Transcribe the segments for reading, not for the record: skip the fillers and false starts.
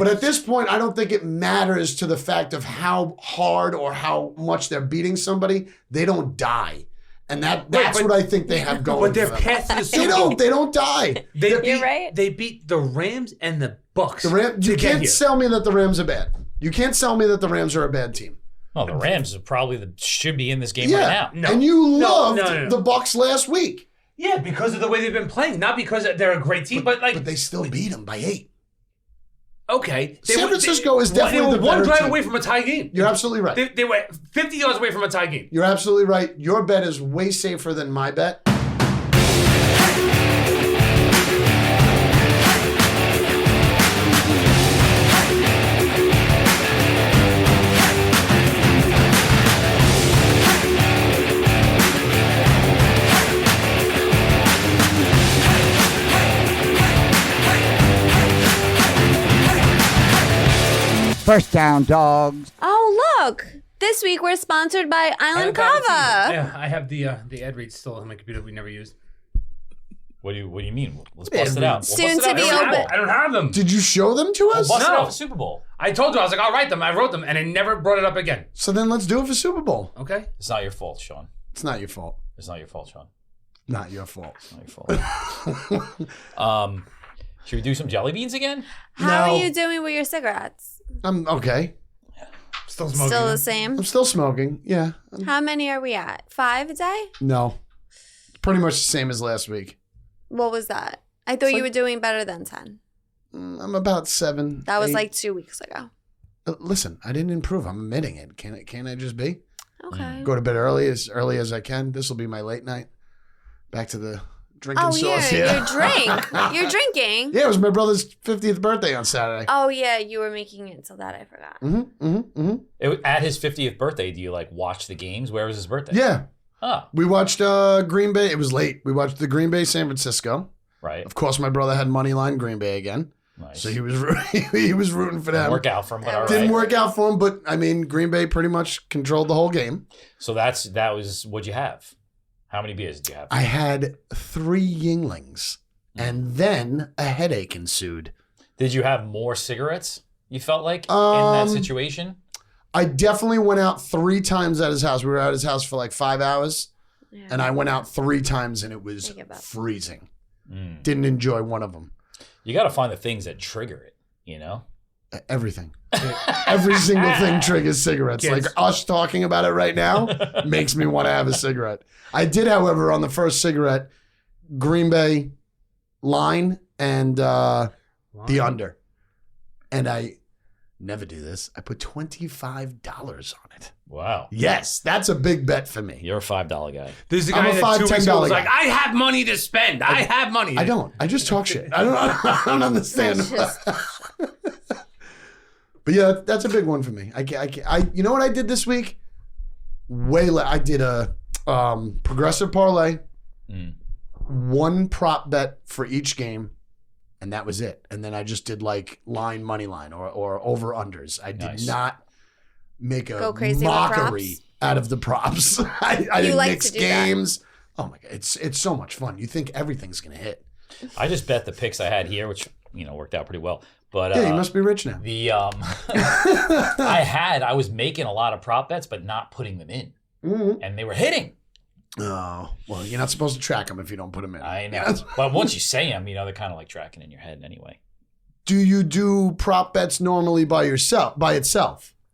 But at this point, I don't think it matters to the fact of how hard or how much they're beating somebody. They don't die. And that's what I think they have going. But they're past the Super Bowl. They don't die. You're right. They beat the Rams and the Bucks. You can't sell me that the Rams are bad. You can't sell me that the Rams are a bad team. Well, the Rams are probably should be in this game right now. No. And you loved the Bucks last week. Yeah, because of the way they've been playing, not because they're a great team, but they still beat them by 8. Okay. San Francisco is definitely the better one drive team. away from a tie game. You're absolutely right. They were 50 yards away from a tie game. You're absolutely right. Your bet is way safer than my bet. First down, dogs. Oh, look. This week we're sponsored by Island Kava. Yeah, I have the ad read still on my computer we never used. What do you mean? Let's bust it out. Soon to be open. I don't have them. Did you show them to us? Bust it out for Super Bowl. I told you, I was like, I'll write them. I wrote them, and I never brought it up again. So then let's do it for Super Bowl. Okay. It's not your fault, Sean. It's not your fault. It's not your fault, Sean. Not your fault. It's not your fault. Should we do some jelly beans again? How are you doing with your cigarettes? I'm okay. Still smoking. Still the same? I'm still smoking. Yeah. How many are we at? 5 a day? No. Pretty much the same as last week. What was that? I thought you were doing better than 10. I'm about 7. That was 8. like 2 weeks ago. Listen, I didn't improve. I'm admitting it. Can't I just be? Okay. Go to bed early as I can. This will be my late night. Back to the drinking sauce here. Your drink. You're drinking. Yeah, it was my brother's 50th birthday on Saturday. Oh, yeah. You were making it so that I forgot. At his 50th birthday, do you watch the games? Where was his birthday? Yeah. Oh. We watched Green Bay. It was late. We watched the Green Bay San Francisco. Right. Of course, my brother had money line Green Bay again. Nice. So he was rooting for them. Didn't work out for him, but all right. Didn't work out for him, but I mean, Green Bay pretty much controlled the whole game. So that was what'd you have? How many beers did you have? I had 3 Yinglings, and then a headache ensued. Did you have more cigarettes? You felt like in that situation? I definitely went out 3 times at his house. We were at his house for like 5 hours, and I went out 3 times, and it was freezing. Didn't enjoy one of them. You got to find the things that trigger it, you know? Everything. Every single thing triggers cigarettes. Like us talking about it right now makes me want to have a cigarette. I did, however, on the first cigarette, Green Bay line and the under. And I never do this. I put $25 on it. Wow. Yes, that's a big bet for me. You're a $5 guy. This is a I'm guy a that $5, 2 weeks ago was $10 like, guy. I have money to spend. I have money. I don't. I just talk shit. I don't understand. But yeah, that's a big one for me. You know what I did this week? I did a progressive parlay, 1 prop bet for each game, and that was it. And then I just did like line, money line, or over unders. I did not make a mockery out of the props. I didn't mix games. That. Oh my god, it's so much fun. You think everything's gonna hit. I just bet the picks I had here, which worked out pretty well. But yeah, you must be rich now. I was making a lot of prop bets, but not putting them in, and they were hitting. Oh well, you're not supposed to track them if you don't put them in. I know, but once you say them, they're kind of like tracking in your head anyway. Do you do prop bets normally by itself?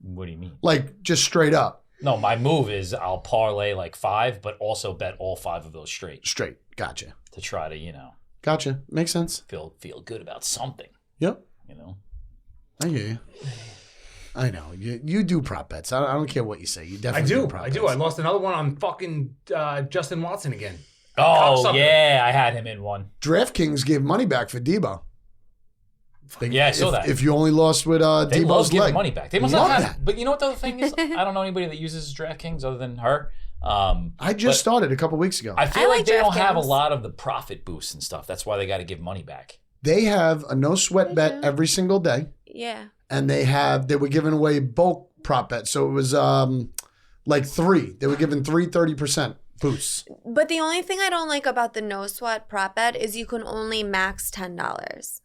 What do you mean? Like just straight up? No, my move is I'll parlay like 5, but also bet all 5 of those straight. Straight, gotcha. To try to Gotcha, makes sense. Feel good about something. Yep. I hear you. I know. You do prop bets. I don't care what you say. You definitely do prop bets. I lost another one on fucking Justin Watson again. Oh, yeah. I had him in one. DraftKings gave money back for Debo. I saw that. If you only lost with they Debo's love giving leg. money back. They must love not that. have. But you know what the other thing is? I don't know anybody that uses DraftKings other than her. I just started a couple weeks ago. I feel like they don't have a lot of the profit boosts and stuff. That's why they got to give money back. They have a no sweat bet every single day. Yeah. And they were giving away bulk prop bets. So it was like 3. They were giving 30% boosts. But the only thing I don't like about the no sweat prop bet is you can only max $10.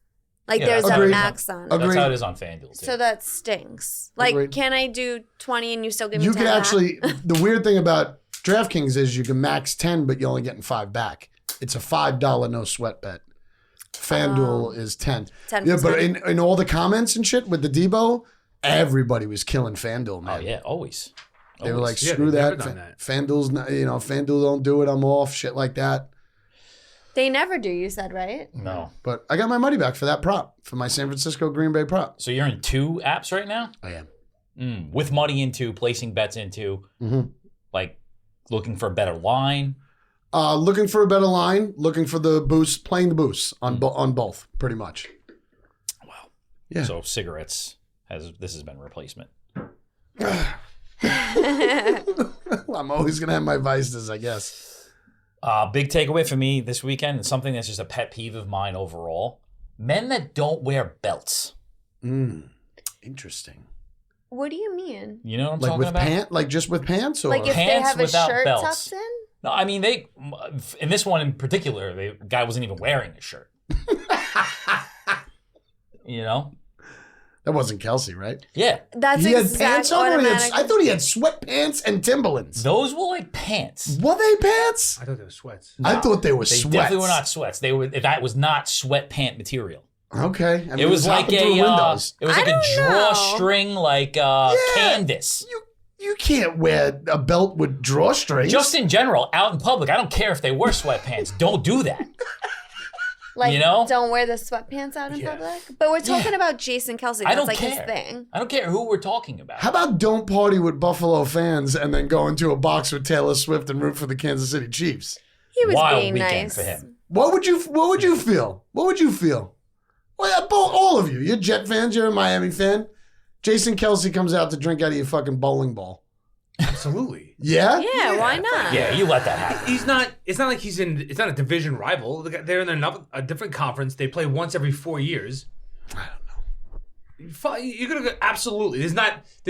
Like Yeah, there's a agreed. max on it. Agreed. That's how it is on FanDuel, too. So that stinks. Like, Agreed. can I do 20 and you still give me You 10 can back? actually, the weird thing about DraftKings is you can max 10, but you're only getting 5 back. It's a $5 no sweat bet. FanDuel is 10. 10%. Yeah, but in all the comments and shit with the Debo, everybody was killing FanDuel, man. Oh, yeah, always. They were like, Yeah, screw they've never that. done that. FanDuel's not, FanDuel don't do it. I'm off. Shit like that. They never do, you said, right? No. But I got my money back for that prop, for my San Francisco Green Bay prop. So you're in 2 apps right now? I am. With money into, placing bets into, like looking for a better line. Looking for a better line, looking for the boost, playing the boost on both, pretty much. Wow. Yeah. So cigarettes this has been replacement. I'm always going to have my vices, I guess. Big takeaway for me this weekend, and something that's just a pet peeve of mine overall. Men that don't wear belts. Interesting. What do you mean? You know what I'm Like talking with about? like just with pants, or Like if they Pants have a without shirt belts. tucked in? No, I mean, in this one in particular, the guy wasn't even wearing a shirt. You know? that wasn't Kelce, right? Yeah. That's He had exact pants on, or automatic. I thought he had sweatpants and Timberlands. Those were like pants. Were they pants? I thought they were sweats. I thought they were They sweats. definitely were not sweats. That was not sweat pant material. Okay. I mean, It was like hopping through windows. it was like a don't know. drawstring, like canvas. You can't wear a belt with drawstrings. Just in general, out in public, I don't care if they wear sweatpants. Don't do that. Like, You know? don't wear the sweatpants out in public. But we're talking about Jason Kelce. That's I don't like care. his thing. I don't care who we're talking about. How about don't party with Buffalo fans and then go into a box with Taylor Swift and root for the Kansas City Chiefs? He was Wild being weekend nice. for him. What would you feel? What would you feel? Well, all of you. You're Jet fans. You're a Miami fan. Jason Kelce comes out to drink out of your fucking bowling ball. Absolutely. Yeah? Yeah, why not? Yeah, you let that happen. He's not. It's not like it's not a division rival. They're in a different conference. They play once every 4 years. I don't know. You're gonna go absolutely. There's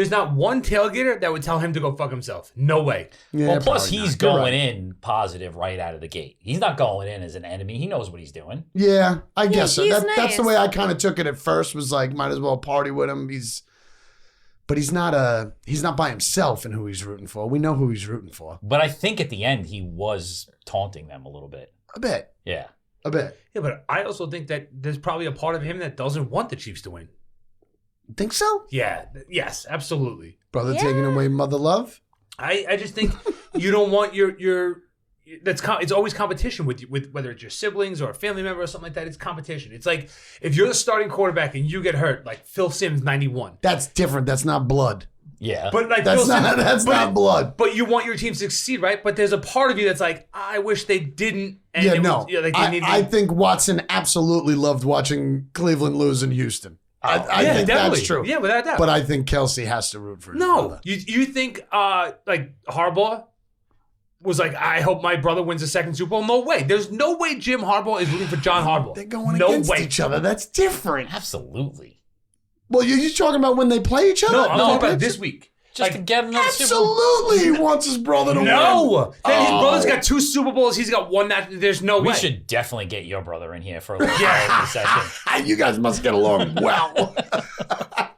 not one tailgater that would tell him to go fuck himself. No way. Yeah, Well, plus probably he's not. You're going right. in positive right out of the gate. He's not going in as an enemy. He knows what he's doing. Yeah, I guess so. he's That's the nice. way I kind of took it at first. Was like, might as well party with him. But he's not by himself in who he's rooting for. We know who he's rooting for. But I think at the end he was taunting them a little bit. A bit. Yeah. Yeah, but I also think that there's probably a part of him that doesn't want the Chiefs to win. Think so? Yeah. Yes. Absolutely. Brother Yeah. taking away mother love? I just think you don't want your it's always competition with whether it's your siblings or a family member or something like that. It's competition. It's like if you're the starting quarterback and you get hurt, like Phil Simms 91. That's different. That's not blood. Yeah. But like That's Phil not Simms, not blood. But you want your team to succeed, right? But there's a part of you that's like, I wish they didn't. And Yeah, it no. was- yeah, like they needed- I think Watson absolutely loved watching Cleveland lose in Houston. I yeah, think definitely. that's true. Yeah, without doubt. But I think Kelce has to root for his no, brother. you think like Harbaugh was like, I hope my brother wins the second Super Bowl? No way. There's no way Jim Harbaugh is rooting for John Harbaugh. They're going no against way. each other. That's different. Absolutely. Well, you're talking about when they play each other? No, I'm talking about this week. Just to get another Super Bowl. Absolutely, he wants his brother to win. No. Then his Oh. brother's got 2 Super Bowls. He's got 1 national. There's no We way. should definitely get your brother in here for a little therapy session. You guys must get along well.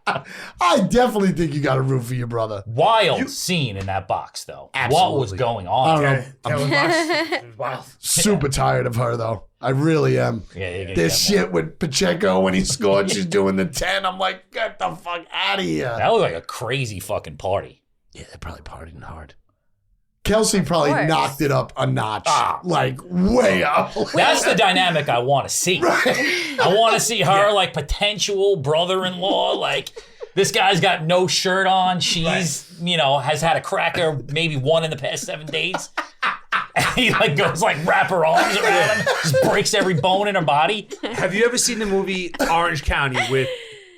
I definitely think you got to root for your brother. Wild scene in that box, though. What was Absolutely. going I on? don't know. Taylor Box. It was wild. Super tired of her though. I really am. Yeah, you gotta This get more. shit with Pacheco when he scored, she's doing the 10. I'm like, get the fuck out of here. That was like a crazy fucking party. Yeah, they're probably partying hard. Kelsey probably course. knocked it up a notch, Ah. like way up. That's the dynamic I want to see. I want to see her like potential brother-in-law. Like this guy's got no shirt on. She's has had a cracker, maybe 1 in the past 7 days. And he like goes like wrap her arms around him, just breaks every bone in her body. Have you ever seen the movie Orange County with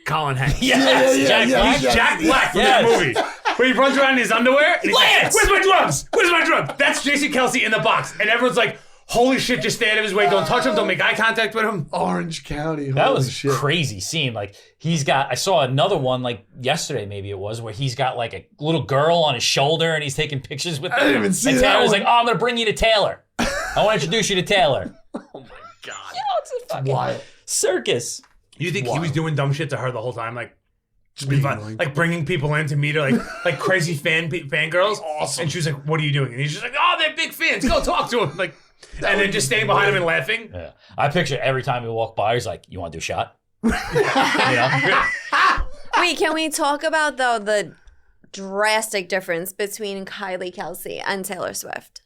Colin Hanks? Yes, yeah, Jack yeah, Black. yeah. Jack Black from Yes. that movie. Where he runs around in his underwear and he's like, Lance! where's my drugs? Where's my drugs? That's Jason Kelce in the box. And everyone's like, holy shit, just stay out of his way. Don't touch him. Don't make eye contact with him. Orange County. That holy was shit. a crazy scene. Like I saw another one like yesterday, maybe it was, where he's got like a little girl on his shoulder and he's taking pictures with her. I didn't even see and that Taylor's one. like, "Oh, I'm gonna bring you to Taylor. I want to introduce you to Taylor." Oh my God. It's a fucking Wild. circus. You think he was doing dumb shit to her the whole time, like Just being annoying. like bringing people in to meet her, like crazy fangirls? Awesome. And she was like, "What are you doing?" And he's just like, "Oh, they're big fans. Go talk to them." Like, and then just standing behind him and laughing. Yeah. I picture every time we walk by, he's like, "You want to do a shot?" You know? Wait, can we talk about though the drastic difference between Kylie Kelce and Taylor Swift?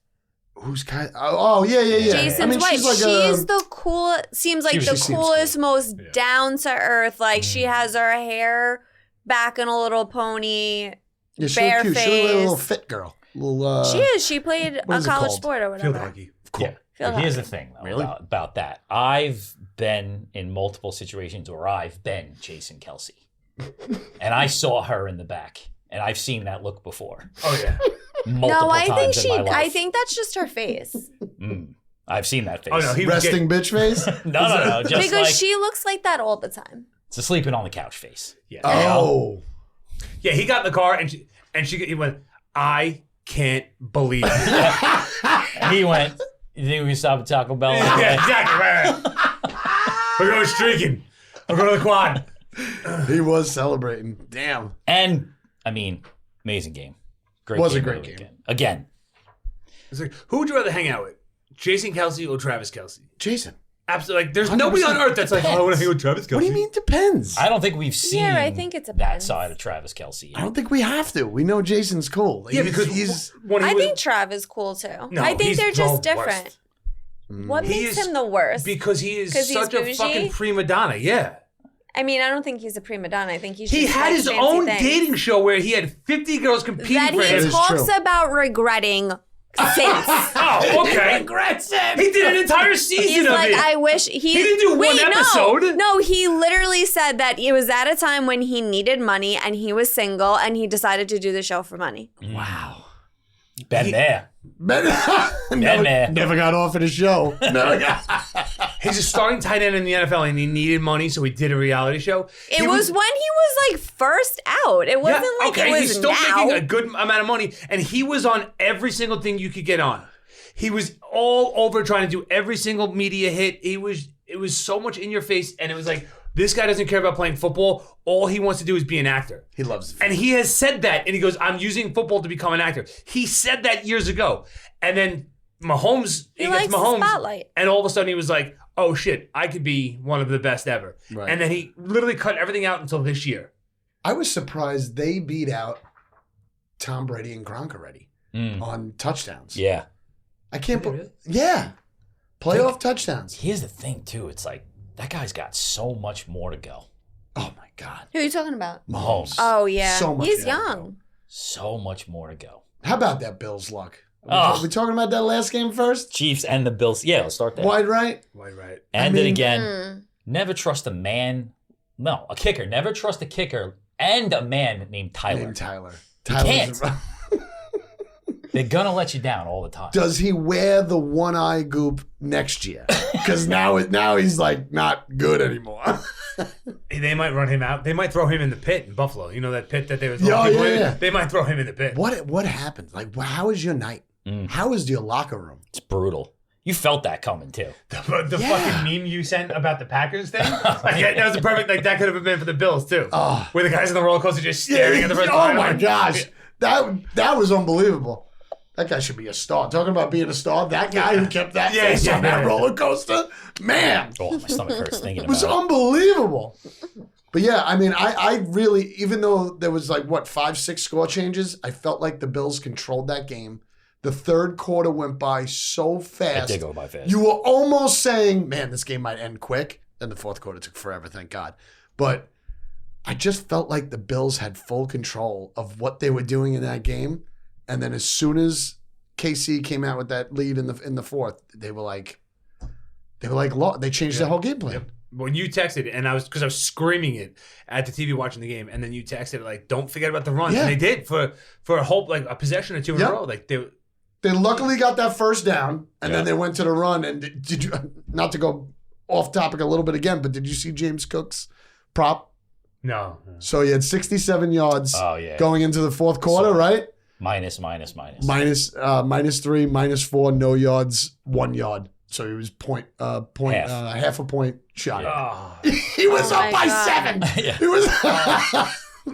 Who's kind? Oh yeah. Jason's wife. She's the cool. Seems like the seems coolest, cool. most down to earth. Like she has her hair back in a little pony. Yeah, she bare was cute. She was like a little face. fit girl. Little, She is. She played what a is it college called? sport or Field whatever. hockey. Cool. Yeah. Feel But here's that. the thing, though, Really? about that. I've been in multiple situations where I've been Jason Kelce. And I saw her in the back. And I've seen that look before. Oh yeah. Multiple No, I think times in my life. I think that's just her face I've seen that face. Oh no, he was resting bitch face. no. Just because like, she looks like that all the time. it's a sleeping on the couch face. Yeah. Oh, Yeah, he got in the car and he went, "I can't believe it." And he went, "You think we can stop at Taco Bell?" Yeah, exactly. Right. We're going streaking. We're going to the quad. he was celebrating. Damn. And, I mean, amazing game. Great Was a game great of the game. weekend. Again. It's like, who would you rather hang out with? Jason Kelce or Travis Kelce? Jason. Absolutely. Like, there's nobody on 100%. earth that's like, "Oh, I want to hang with Travis Kelce." What do you mean depends? I don't think we've seen I think it that depends. side of Travis Kelce. I don't think we have to. We know Jason's cool. Yeah, because he's when he I was- think Trav is cool too. No, I think he's they're the just different. worst. What He makes is- him the worst? because he is 'Cause he's such a bougie? fucking prima donna. Yeah. I mean, I don't think he's a prima donna. I think he's He just had likes his fancy own things. dating show where he had 50 girls competing that for he him. is talks true. about regretting since. Oh, okay. He did an entire season He's of like, it. I wish he didn't do one Wait, episode. No, he literally said that it was at a time when he needed money and he was single and he decided to do the show for money. wow. Been there. Never got off at a show. Never got. He's a starting tight end in the NFL and he needed money, so he did a reality show. It He was when he was like first out. It wasn't like okay, it was he's still now. making a good amount of money, and he was on every single thing you could get on. He was all over trying to do every single media hit. It was so much in your face, and it was like, this guy doesn't care about playing football. All he wants to do is be an actor. He loves it. And he has said that, and he goes, "I'm using football to become an actor." He said that years ago, and then Mahomes, He gets likes the Mahomes, spotlight. and all of a sudden he was like, "Oh shit, I could be one of the best ever." Right. And then he literally cut everything out until this year. I was surprised they beat out Tom Brady and Gronk already on touchdowns. Yeah. I can't Did they believe. Yeah. Playoff touchdowns. Here's the thing, too. It's like, that guy's got so much more to go. Oh my God. Who are you talking about? Mahomes. Oh yeah, So much he's more to young. So much more to go. How about that Bills luck? Oh. We talking about that last game first? Chiefs and the Bills. Yeah, let's start there. Wide right? Right. And I then mean- again, never trust a man. No, a kicker. Never trust a kicker and a man named Tyler. Named Tyler. can't. They're going to let you down all the time. Does he wear the one eye goop next year? Because now he's like not good anymore. They might run him out. They might throw him in the pit in Buffalo. You know that pit that they were throwing Yeah, people yeah, in? yeah. They might throw him in the pit. What happened? Like, how is your night? How is your locker room? It's brutal. You felt that coming, too. The Yeah. fucking meme you sent about the Packers thing? Like, yeah, that was a perfect, like, that could have been for the Bills, too. Oh. Where the guys in the roller coaster just staring at the first Oh line. my Like, gosh, that was unbelievable. That guy should be a star. Talking about being a star, that guy who kept that Yeah, face on that yeah. roller coaster, man, Oh, my stomach hurts thinking it was about it. unbelievable. But yeah, I mean, I really, even though there was like, 5-6 score changes, I felt like the Bills controlled that game. The third quarter went by so It fast. did go by fast. You were almost saying, man, this game might end quick. Then the fourth quarter took forever, thank God. But I just felt like the Bills had full control of what they were doing in that game. And then as soon as KC came out with that lead in the fourth, they changed their whole game plan. Yep. When you texted, and I was screaming it at the TV watching the game, and then you texted like, "Don't forget about the run," Yeah. and they did for a whole like a possession or two in Yep. a row. Like They luckily got that first down, and Yeah. then they went to the run. And did you, not to go off topic a little bit again, but did you see James Cook's prop? no. So he had 67 yards Oh, yeah. going into the fourth quarter, right? Minus. Minus 3, -4, no yards, 1 yard. So he was half a point shot. Oh. He was Oh up my by God. 7. Yeah. He was.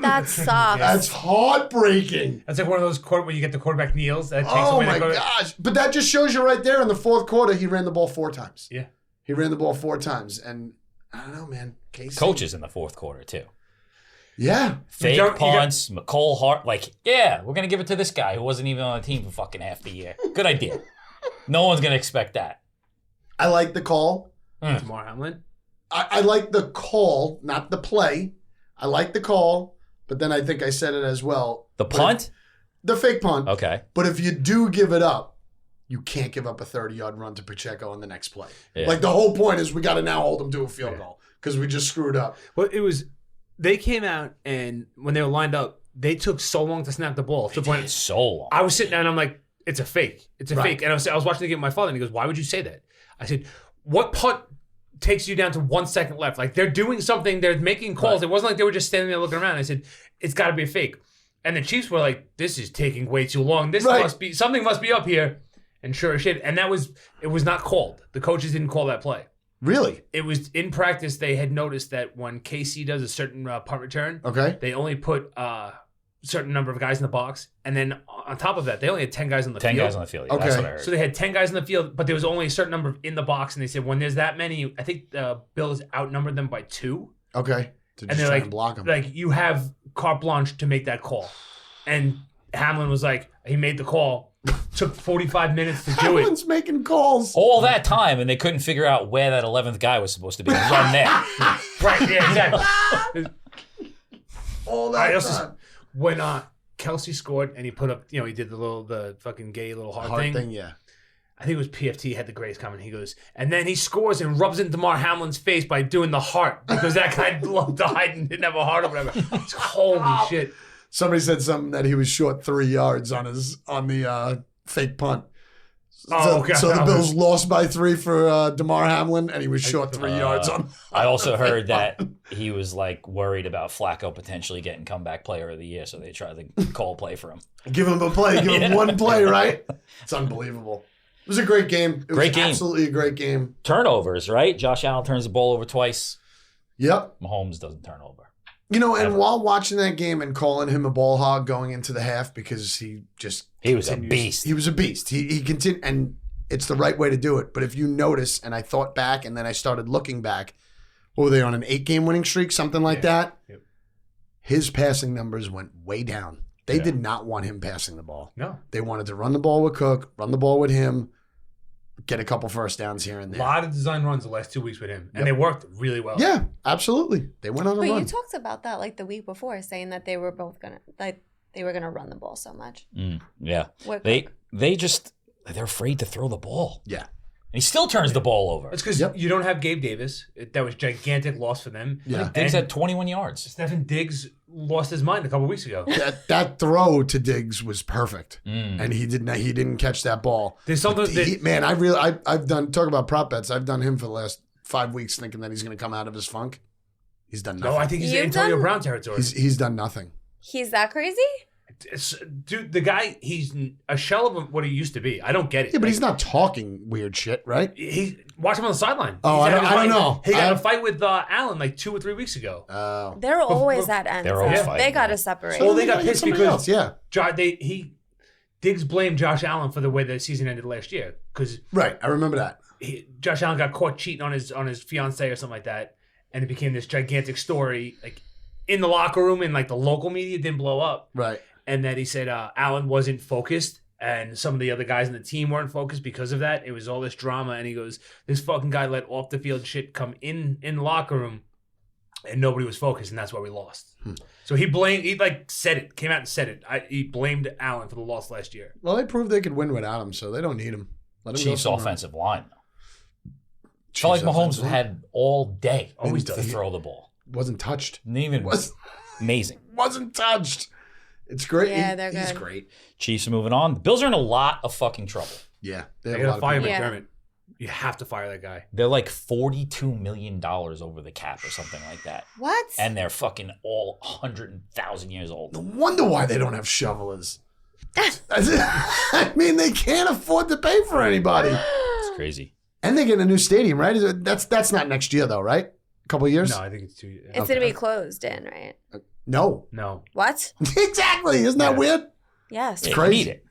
That sucks. That's heartbreaking. That's like one of those when you get the quarterback kneels. That takes Oh away my the quarterback. gosh! But that just shows you right there in the fourth quarter, he ran the ball 4 times. Yeah. He ran the ball 4 times, and I don't know, man. Casey. Coaches in the fourth quarter, too. Yeah. Fake don't- you punts, McCole Hart. Like, yeah, we're going to give it to this guy who wasn't even on the team for fucking half the year. Good idea. No one's going to expect that. I like the call. Damar Hamlin. I like the call, not the play. I like the call, but then I think I said it as well. The punt? The fake punt. Okay. But if you do give it up, you can't give up a 30-yard run to Pacheco on the next play. Yeah. Like the whole point is we got to now hold them to a field goal because we just screwed up. Well, it was. They came out and when they were lined up, they took so long to snap the ball. To the point, It's so long. I was sitting there and I'm like, "It's a fake. It's a Right. fake." And I was watching the game with my father, and he goes, "Why would you say that?" I said, "What punt takes you down to 1 second left? Like they're doing something. They're making calls. It wasn't like they were just standing there looking around." I said, "It's got to be a fake." And the Chiefs were like, "This is taking way too long. This Right. must be something must be up here." And sure as shit, and it was not called. The coaches didn't call that play. Really? It was in practice. They had noticed that when KC does a certain punt return, Okay. they only put certain number of guys in the box, and then on top of that, they only had 10 guys on the 10 field. guys on the field. Okay. That's what I heard. So they had 10 guys in the field, but there was only a certain number in the box, and they said when there's that many, I think the Bills outnumbered them by 2, Okay. To and just they're try like, and block him. like you have carte blanche to make that call, and Hamlin was like, he made the call, took 45 minutes to do it. Hamlin's making calls. All that time, and they couldn't figure out where that 11th guy was supposed to be. Run there. Right? Yeah, exactly. All that I also time. when Kelce scored and he put up, he did the fucking gay little heart thing. Yeah. I think it was PFT had the greatest comment. He goes, and then he scores and rubs it in Damar Hamlin's face by doing the heart because that guy died and didn't have a heart or whatever. It's holy shit. Somebody said something that he was short 3 yards on the fake punt. Oh, okay. So the Bills lost by 3 for Damar Hamlin, and he was short 3 yards on. I also heard that he was like worried about Flacco potentially getting comeback player of the year, so they tried to call play for him. Give him a play. Give him one play, right? It's unbelievable. It was a great game. It was Great game. Absolutely a great game. Turnovers, right? Josh Allen turns the ball over twice. Yep. Mahomes doesn't turn over. And while watching that game and calling him a ball hog going into the half because he was a continues- beast. He was a beast. He continued, and it's the right way to do it. But if you notice, and I thought back, and then I started looking back, what were they on, an 8-game winning streak, something like that? Yep. His passing numbers went way down. They Yeah. did not want him passing the ball. No. They wanted to run the ball with Cook, run the ball with him, get a couple first downs here and A there. lot of design runs the last 2 weeks with him, and Yep. they worked really well. Yeah, absolutely. They went on a But run. you talked about that like the week before, saying that they were both gonna run the ball so much. Yeah. What- They're afraid to throw the ball. Yeah. And he still turns the ball over. It's because Yep. you don't have Gabe Davis. That was gigantic loss for them. Yeah. Diggs And had 21 yards. Stephen Diggs lost his mind a couple weeks ago. That throw to Diggs was perfect, Mm. and he didn't catch that ball. There's something that I've done talk about prop bets. I've done him for the last 5 weeks, thinking that he's going to come out of his funk. He's done nothing. no, I think he's in You've Antonio done- Brown territory. he's done nothing. He's that crazy? Dude, the guy, he's a shell of what he used to be. I don't get it. Yeah, but he's not talking weird shit, right? He watch him on the sideline. Oh, He's I had don't- a I don't fight- know. He got in a fight with Allen like 2 or 3 weeks ago. Oh, They're always at ends. They're always They fighting, gotta yeah. separate. Well, they got gotta get pissed somebody because- else, yeah, Diggs blamed Josh Allen for the way the season ended last year because right. I remember that. Josh Allen got caught cheating on his fiance or something like that, and it became this gigantic story like in the locker room and like the local media didn't blow up. Right. And that he said Allen wasn't focused and some of the other guys in the team weren't focused because of that. It was all this drama. And he goes, this fucking guy let off the field shit come in the locker room and nobody was focused. And that's why we lost. So he said it, came out and said it. He blamed Allen for the loss last year. Well, they proved they could win without him, so they don't need him. Let him go Chiefs somewhere. offensive line. Chiefs Felt like Mahomes offensive line. had all day Always to does. throw the ball. wasn't touched. Didn't even amazing. Wasn't touched. It's great. Yeah, they're He's good. great. Chiefs are moving on. The Bills are in a lot of fucking trouble. Yeah, They have a lot got to of fire people. Yeah. McDermott. You have to fire that guy. They're like $42 million over the cap or something like that. What? And they're fucking all 100,000 years old. No wonder why they don't have shovelers. I mean, they can't afford to pay for anybody. It's crazy. And they get a new stadium, right? That's not next year though, right? A couple of years? No, I think it's 2 years. It's going to be closed in, right? No. What? Exactly. Isn't that weird? Yes. Yeah, crazy. you need it.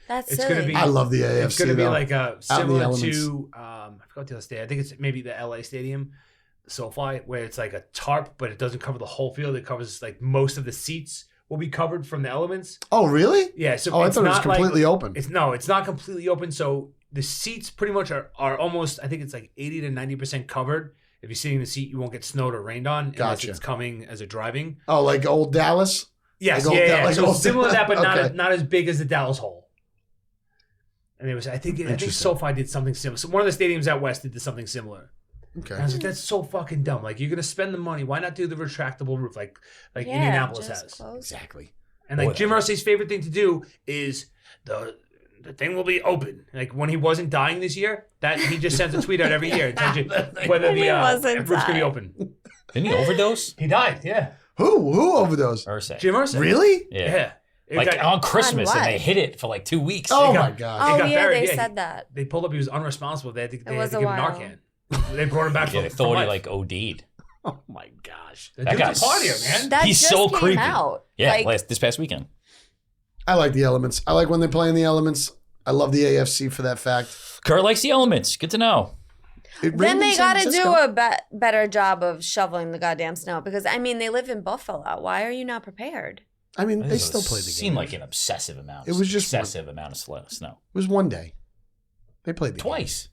That's It's silly. gonna be. I love the AFC. It's going to be though. like Out in the similar elements. to I forgot the other stadium. I think it's maybe the LA stadium, the SoFi, where it's like a tarp, but it doesn't cover the whole field. It covers like most of the seats will be covered from the elements. Oh, really? Yeah. So Oh, I it's thought it was not completely like, open. It's not completely open. So the seats pretty much are almost. I think it's like 80 to 90% covered. If you're sitting in the seat, you won't get snowed or rained on unless Gotcha. it's coming as a driving. Oh, like old Dallas? Yes, Like old- yeah. like So old- similar to that, but Okay. not as big as the Dallas Hole. And it was, I think Interesting. SoFi did something similar. So one of the stadiums out west did something similar. Okay. And I was like, that's so fucking dumb. Like, you're gonna spend the money. Why not do the retractable roof like Yeah, Indianapolis just has? close. Exactly. And like Boy, Jim Irsay's favorite thing to do is the thing will be open. Like when he wasn't dying this year, that he just sends a tweet out every year telling you whether When he the wasn't roof's gonna be dying. open. Didn't he overdose? He died. Yeah, Who overdosed? Ursay. Jim Irsay. Really? Yeah. It Like got- on Christmas, On and what? they hit it for like 2 weeks. Oh got- my God. He Oh, got yeah, buried, they yeah. said that. They pulled up. He was unresponsible. They had to was give a him while. Narcan. They brought him back. Yeah, from, they thought from he life. like OD'd. Oh my gosh. The That dude's guy's a partier, man. That He's just so came creepy. out. Yeah, Like, this past weekend. I like the elements. I like when they play in the elements. I love the AFC for that fact. Kurt likes the elements. Good to know. It rained then in they San got to do Francisco. a better job of shoveling the goddamn snow because, I mean, they live in Buffalo. Why are you not prepared? I mean, they It still played the game. Seemed like an obsessive amount. It was just excessive amount of snow. It was one day. They played the game. Twice.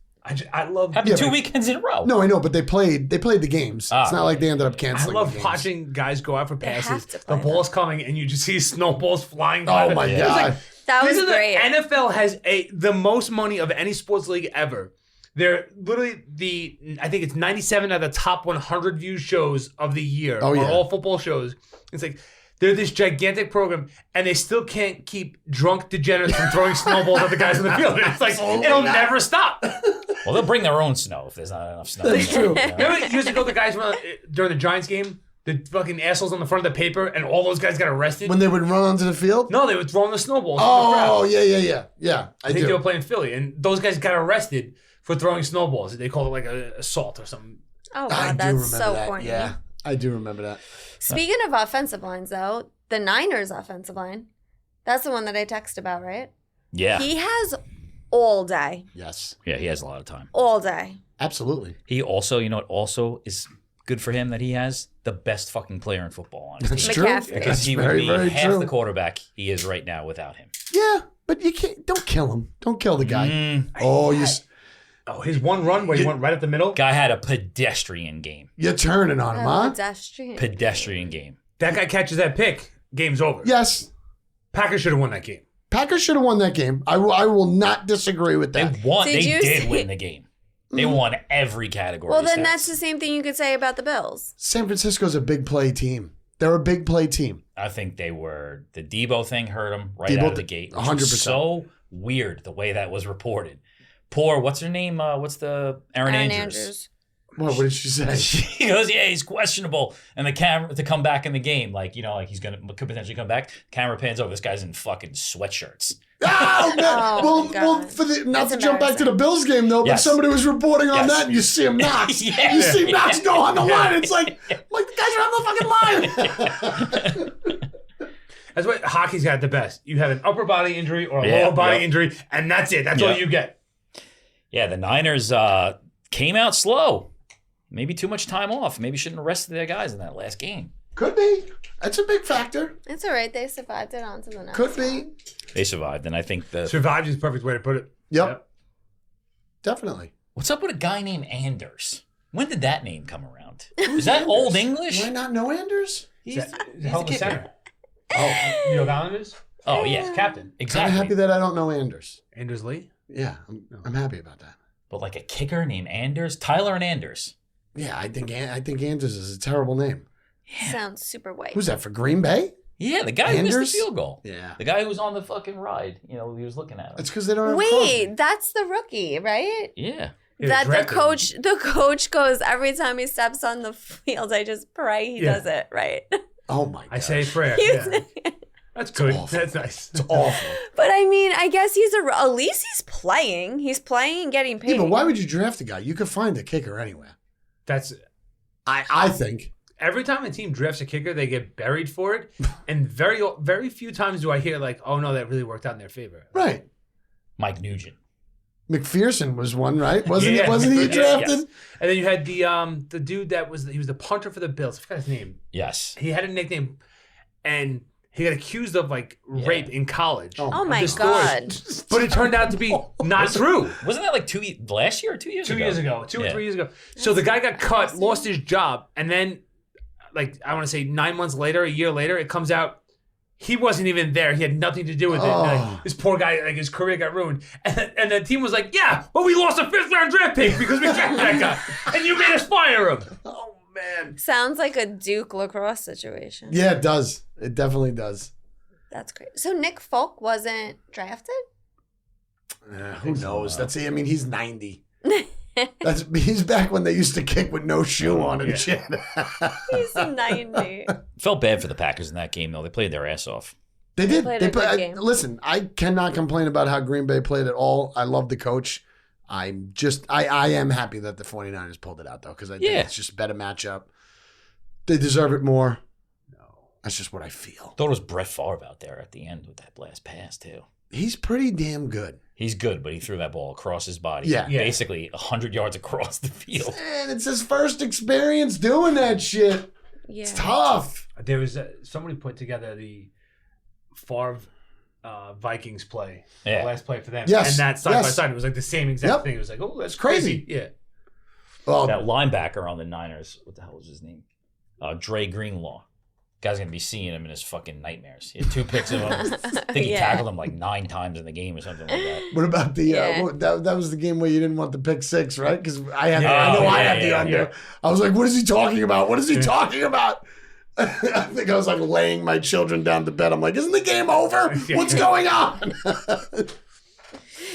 I love. Happened Yeah, 2 but- weekends in a row. No, I know, but they played the games. Ah, It's not like they ended up I canceling. love the games. watching guys go out for They have passes. to The play ball's coming, and you just see snowballs flying. by Oh them. my It's God. like, That was this is great. The NFL has the most money of any sports league ever. They're literally I think it's 97 out of the top 100 viewed shows of the year Oh, are yeah. all football shows. It's like they're this gigantic program, and they still can't keep drunk degenerates from throwing snowballs at the guys in the field. It's like it'll never stop. Well, they'll bring their own snow if there's not enough snow. That's true. Remember years ago the guys were during the Giants game, the fucking assholes on the front of the paper, and all those guys got arrested. When they would run onto the field? No, they were throwing the snowballs. in the crowd. Oh, yeah. I think they were playing Philly, and those guys got arrested for throwing snowballs. They called it like a assault or something. Oh, I God, do that's remember so that. corny. Yeah, I do remember that. Speaking of offensive lines, though, the Niners offensive line, that's the one that I text about, right? Yeah. He has all day. Yes, Yeah, he has a lot of time. All day. absolutely. He also, you know what also is good for him that he has? The best fucking player in football on his That's team. true. McCaffrey. Because That's he would very, be very half true. the quarterback he is right now without him. Yeah, but you can't. Don't kill him. Don't kill the guy. Oh, Oh, his one run where he went right up the middle. Guy had a pedestrian game. you're turning on him, huh? Pedestrian. Pedestrian game. That guy catches that pick, game's over. Yes. Packers should have won that game. Packers should have won that game. I will not disagree with They that. won. Did They you did see- win the game. They won every category. Well, then stats. that's the same thing you could say about the Bills. San Francisco's a big play team. They're a big play team. I think they were. The Debo thing hurt him right Debo out of the gate. Which 100%. was so weird the way that was reported. Poor, what's her name? What's the Aaron Andrews? What did she say? She goes, yeah, he's questionable, and the camera to come back in the game, like he's could potentially come back. Camera pans over. This guy's in fucking sweatshirts. Oh, man. Oh, my well, God. for the not That's to jump back to the Bills game though, but Yes. somebody was reporting on Yes. that, and you see him Knox. Yeah. You see Knox go on the line. It's like the guys are on the fucking line. That's what hockey's got the best. You have an upper body injury or a Yeah, lower body yeah. injury, and that's it. That's all Yeah. you get. Yeah, the Niners came out slow. Maybe too much time off. Maybe shouldn't have rested their guys in that last game. Could be. That's a big factor. It's all right. They survived it onto the next. Could be. They survived, and I think Survived is the perfect way to put it. Yep. Definitely. What's up with a guy named Anders? When did that name come around? Is that Old English? Why not know Anders? He's a hell of a kicker. center. Oh, you know Allen is? Oh yeah, Captain. I'm exactly. happy that I don't know Anders. Anders Lee? Yeah, I'm happy about that. But like a kicker named Anders, Tyler and Anders. Yeah, I think Anders is a terrible name. Sounds super white. Who's that for Green Bay? Yeah, the guy who missed Anders? the field goal. Yeah. The guy who was on the fucking ride. He was looking at him. It's because they don't have Wait, that's the rookie, right? Yeah. Yeah, That the drafted him. coach goes every time he steps on the field. I just pray he Yeah. does it right. Oh my god. I say prayer. He's- Yeah. That's good. awful. That's nice. It's awful. But I mean, I guess at least he's playing. He's playing and getting paid. Yeah, but why would you draft a guy? You could find a kicker anywhere. That's I think. every time a team drafts a kicker, they get buried for it, and very few times do I hear like, "Oh no, that really worked out in their favor." Right. Mike Nugent. McPherson was one, right? Wasn't Yeah. he Yeah. drafted? Yes. And then you had the dude that was the punter for the Bills. I forgot his name. Yes. He had a nickname, and he got accused of like rape in college. Oh my The story. God. But it turned out to be not true. Wasn't that like last year or 2 years ago? 2 years ago, two or Yeah. 3 years ago. So the guy got cut, lost his job, and then, like, I want to say 9 months later, a year later, it comes out he wasn't even there. He had nothing to do with it. Oh. Like, this poor guy, like his career got ruined. And the team was like, yeah, well, we lost a 5th-round draft pick because we drafted that guy, and you made us fire him. Oh man. Sounds like a Duke lacrosse situation. Yeah, it does. It definitely does. That's great. So Nick Folk wasn't drafted? Who knows? I mean, he's 90. He's back when they used to kick with no shoe on and shit. He's 90. Felt bad for the Packers in that game, though. They played their ass off. They did. played a good game. Listen, I cannot complain about how Green Bay played at all. I love the coach. I am happy that the 49ers pulled it out, though, because I think it's just a better matchup. They deserve it more. No, that's just what I feel. Thought it was Brett Favre out there at the end with that last pass, too. He's pretty damn good. He's good, but he threw that ball across his body. Yeah. Basically 100 yards across the field. And it's his first experience doing that shit. Yeah. It's tough. There was somebody put together the Favre Vikings play, Yeah. the last play for them. Yes. And that side Yes. by side, it was like the same exact Yep. thing. It was like, oh, that's Crazy. crazy. Yeah. Well, That linebacker on the Niners, what the hell was his name? Dre Greenlaw. Guy's going to be seeing him in his fucking nightmares. He had 2 picks of him. I think he Yeah. tackled him like 9 times in the game or something like that. what about the Yeah. that was the game where you didn't want the pick 6, right? Because I had Yeah. I know I Yeah, had the yeah, under. yeah. I was like, what is he talking about? What is he talking about? I think I was like laying my children down to bed. I'm like, isn't the game over? What's going on?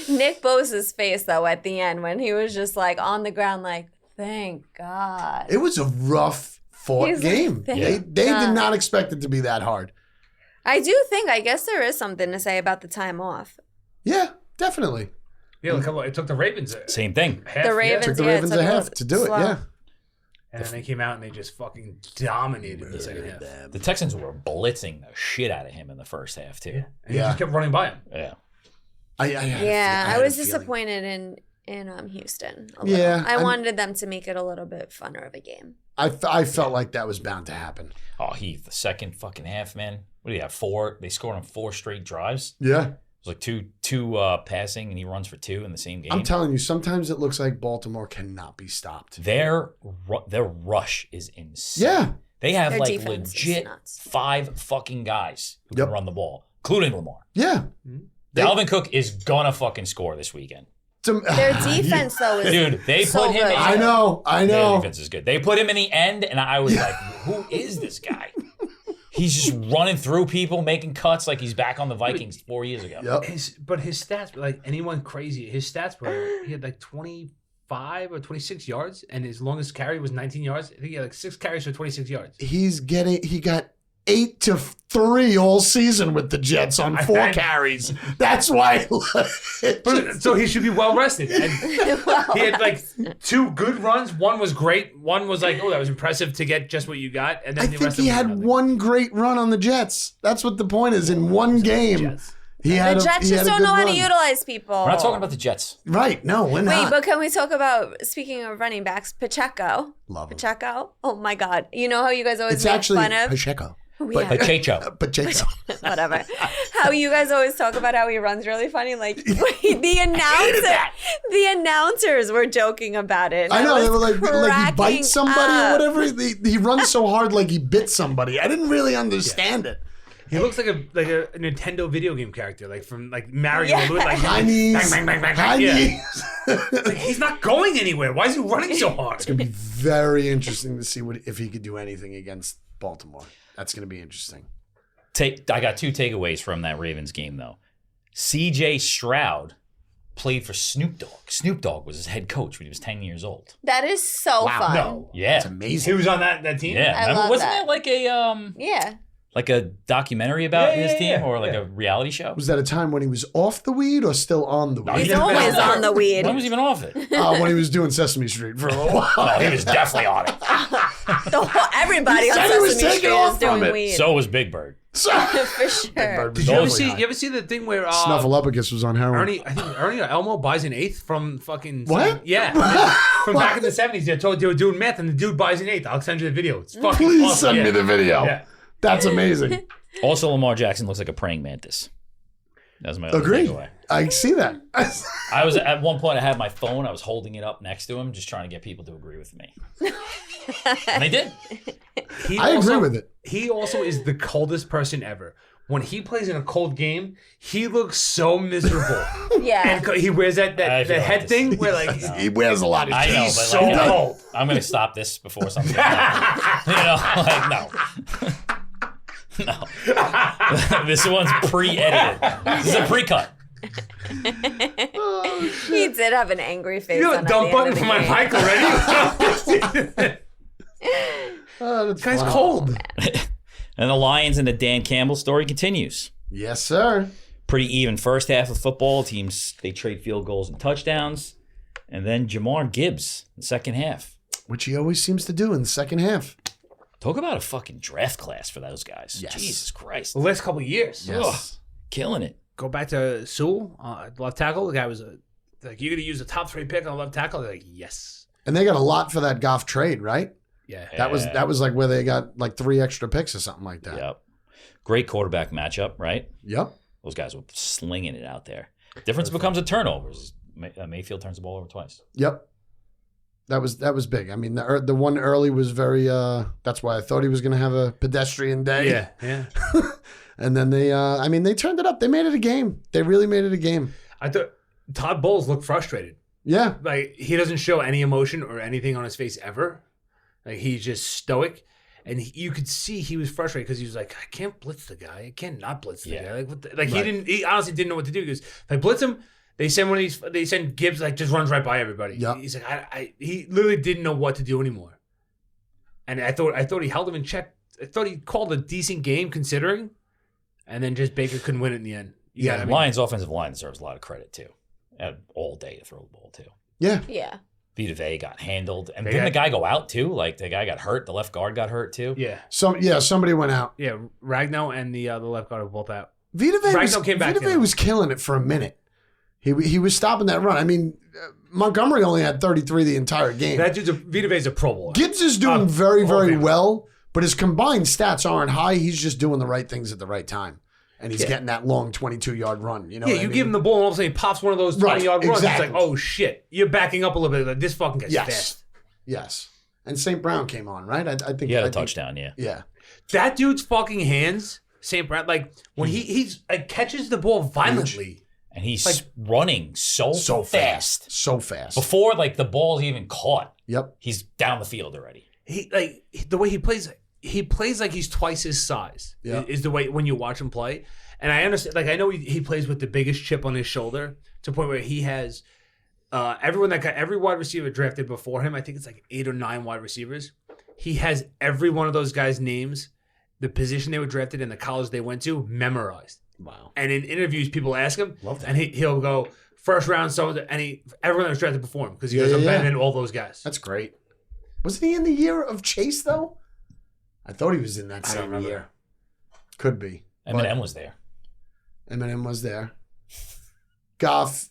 Nick Bosa's face, though, at the end when he was just like on the ground, like, thank God. It was a rough fought He's like, game. thank They God. did not expect it to be that hard. I do think, I guess there is something to say about the time off. Yeah, definitely. Yeah, look, it took the Ravens Same thing. half. The Ravens, Took the yeah, it Ravens took a a half little to do it. slow. Yeah. And then they came out and they just fucking dominated the second half. The Texans were blitzing the shit out of him in the first half, too. Yeah. And he just kept running by him. Yeah. I I was disappointed in Houston. A little. Yeah, I I'm- wanted them to make it a little bit funner of a game. I felt like that was bound to happen. Oh, Heath, the second fucking half, man. What do you have? 4? They scored on 4 straight drives. Yeah. It was like two passing, and he runs for 2 in the same game. I'm telling you, sometimes it looks like Baltimore cannot be stopped. Their rush is insane. Yeah. They have Their like defense is legit nuts. 5 fucking guys who Yep. can run the ball, including Lamar. Yeah. Dalvin Cook is gonna fucking score this weekend. Their defense, though, is Dude, they so put him good. in. I know. Their defense is good. They put him in the end, and I was like, who is this guy? He's just running through people, making cuts like he's back on the Vikings 4 years ago. Yep. His stats were like anyone crazy. His stats were he had like 25 or 26 yards, and his longest carry was 19 yards. I think he had like 6 carries for 26 yards. He got 8 to 3 all season with the Jets on 4 carries. That's why. So he should be well rested. And he had like 2 good runs. One was great. One was like, oh, that was impressive to get just what you got. And then I the think rest he of them had were nothing. one great run on the Jets. That's what the point is. In one game, Jets. he had The Jets he just had a don't good know how to run. utilize people. We're not talking about the Jets. Right? No, we're Wait, not. but can we talk about, speaking of running backs, Pacheco? Love him. Pacheco? Oh my God. You know how you guys always It's make actually fun of? Pacheco. Yeah. Pacheco. Pacheco. Whatever. How you guys always talk about how he runs really funny. Like the announcers were joking about it. and I know was they were like he cracking bites somebody up. or whatever. He runs so hard like he bit somebody. I didn't really understand it. He looks like a Nintendo video game character, like from like Mario. Yeah. Like High knees. bang, bang, bang, bang, High bang. Yeah. knees. Like, he's not going anywhere. Why is he running so hard? It's gonna be very interesting to see if he could do anything against Baltimore. That's gonna be interesting. I got 2 takeaways from that Ravens game, though. C.J. Stroud played for Snoop Dogg. Snoop Dogg was his head coach when he was 10 years old. That is so fun. No. Yeah. It's amazing. He was on that team? Yeah. I Remember, love wasn't that. that like a Yeah. Like a documentary about his team or like yeah. a reality show? Was that a time when he was off the weed or still on the weed? He's always on the weed. When was he even off it? When he was doing Sesame Street for a little while. Oh, he was definitely on it. Everybody He on said he was Sesame taking Street off is doing from it. weed. So was Big Bird. For sure. Did you ever see the thing where Snuffleupagus was on heroin. I think Ernie or Elmo buys an eighth from fucking What? Yeah, from back in the 70s. They were doing meth, and the dude buys an eighth. I'll send you the video. It's fucking Please awesome. send me the video. Yeah. That's amazing. Also, Lamar Jackson looks like a praying mantis. That's my other Agreed. takeaway. I see that. I was at one point. I had my phone. I was holding it up next to him, just trying to get people to agree with me. And they did. I agree with it. He also is the coldest person ever. When he plays in a cold game, he looks so miserable. Yeah. And he wears that I feel like head this thing is- where like He wears a lot of I know, he's but so like, cold. I'm going to stop this before something. Like no. No. This one's pre-edited. This is a pre-cut. He did have an angry face. You on have a at dumb the button end of for the my game. mic already. This Guy's cold. And the Lions and the Dan Campbell story continues. Yes, sir. Pretty even first half of football. Teams, they trade field goals and touchdowns. And then Jamar Gibbs in the second half. Which he always seems to do in the second half. Talk about a fucking draft class for those guys. Yes. Jesus Christ. The last couple of years. Yes. Ugh, killing it. Go back to Sewell, left tackle. The guy was like, "You're gonna use a top 3 pick on left tackle?" They're like, "Yes." And they got a lot for that Goff trade, right? Yeah. That was like where they got like 3 extra picks or something like that. Yep. Great quarterback matchup, right? Yep. Those guys were slinging it out there. Difference becomes a turnovers. Mayfield turns the ball over twice. Yep. That was big. I mean, the one early was very. That's why I thought he was going to have a pedestrian day. Yeah. Yeah. And then they turned it up. They made it a game. They really made it a game. I thought Todd Bowles looked frustrated. Yeah. Like he doesn't show any emotion or anything on his face ever. Like he's just stoic, and you could see he was frustrated because he was like, "I can't blitz the guy. I can't not blitz the guy." Like, what the, like Right. he honestly didn't know what to do because if I blitz him, they send one of these. They send Gibbs like just runs right by everybody. Yep. He's like, he literally didn't know what to do anymore. And I thought he held him in check. I thought he called a decent game considering, and then just Baker couldn't win it in the end. Yeah, I mean, Lions offensive line deserves a lot of credit too. Had all day to throw the ball too. Yeah. Yeah. Vita Vea got handled, and They didn't got- the guy go out too? Like the guy got hurt. The left guard got hurt too. yeah, Somebody went out. yeah. Ragnow and the left guard were both out. Vita Vea Ragnow came back in. was killing it for a minute. He was stopping that run. I mean, Montgomery only had 33 the entire game. That dude's Vita Vea's a Pro Bowler. Gibbs is doing very, Hall of very Famer. well, but his combined stats aren't high. He's just doing the right things at the right time. And he's getting that long 22-yard run. You know Yeah, what you I give mean? him the ball and all of a sudden he pops one of those 20-yard runs. exactly. It's like, oh shit, you're backing up a little bit. Like, this fucking guy's Yes. fast. Yes. And St. Brown came on, right? I think He had I a think- touchdown. Yeah. Yeah. That dude's fucking hands, St. Brown, like when he's like catches the ball violently. And he's Like- running so fast. So fast. Before like the ball's even caught, Yep. he's down the field already. The way he plays like he's twice his size. Yeah. Is the way when you watch him play. And I understand, like I know he plays with the biggest chip on his shoulder to the point where he has every wide receiver drafted before him. I think it's like 8 or 9 wide receivers. He has every one of those guys' names, the position they were drafted, and the college they went to memorized. Wow. And in interviews, people ask him, Love that. and he'll go first round. So and everyone that was drafted before him because he goes, Yeah, I'm yeah, better yeah. than all those guys. That's great. Wasn't he in the year of Chase, though? I thought he was in that I don't same remember. year. Could be. Eminem was there. Eminem was there. Goff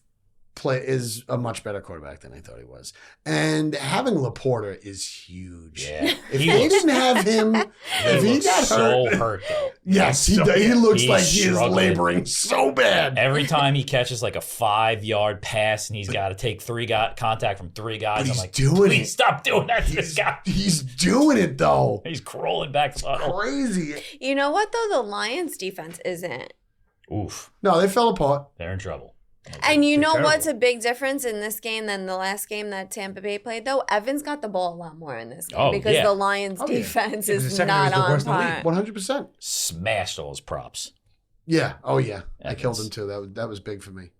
is a much better quarterback than I thought he was. And having Laporta is huge. Yeah. If He they looks- didn't have him, if he looks got so hurt. hurt though. Yes, he So- looks He's like he is struggling. laboring so bad. Every time he catches like a 5-yard pass and he's got to take contact from 3 guys, But I'm he's like, doing please it. stop doing that to this guy. He's doing it, though. He's crawling back the tunnel. Crazy. You know what though? The Lions defense isn't. Oof, No, they fell apart. they're in trouble. And you know terrible. what's a big difference in this game than the last game that Tampa Bay played though? Evans got the ball a lot more in this game Oh, because yeah. the Lions Oh, yeah. defense Yeah, 'cause the is secondary not is the on worst in the league. par. 100%. Smashed all his props. Yeah. Oh, yeah. I killed Evans. him, too. That was big for me.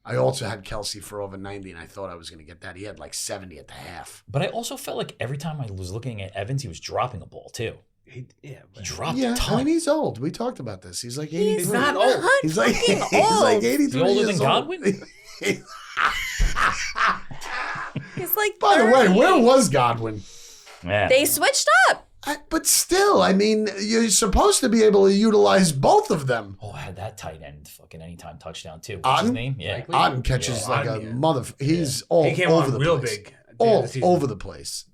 I also had Kelce for over 90, and I thought I was going to get that. He had like 70 at the half. But I also felt like every time I was looking at Evans, he was dropping a ball too. Yeah, He dropped a Yeah, ton. I mean, he's old. We talked about this. He's like 83. He's not old. He's like, fucking he's like old. 83 Is he older years than old. Godwin? He's like By the way, 30. where was Godwin? Man. They switched up. But still, I mean, you're supposed to be able to utilize both of them. Oh, I had that tight end fucking anytime touchdown too. What's his Otten? name? Yeah. Likely. Otten catches Yeah, like Otten, a yeah. mother. He's all He came over on the real place. big. At the end of All the season. over the place.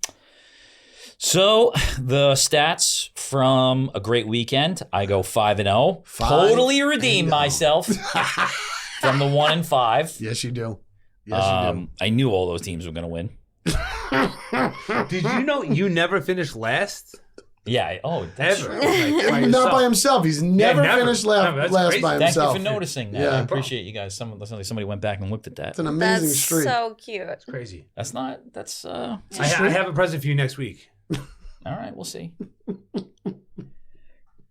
So the stats from a great weekend, I go 5-0. 5-0. Totally redeemed myself from the 1-5. Yes, you do. Yes, you I knew all those teams were going to win. Did you know you never finished last? Yeah. That's Ever. do. By Not yourself. by himself. He's never finished No, that's last crazy. by Thank you himself. for noticing that. Yeah. I appreciate you guys. Somebody went back and looked at that. It's an amazing That's streak. so cute. It's crazy. That's not. That's. All I have a present for you next week. right. We'll see.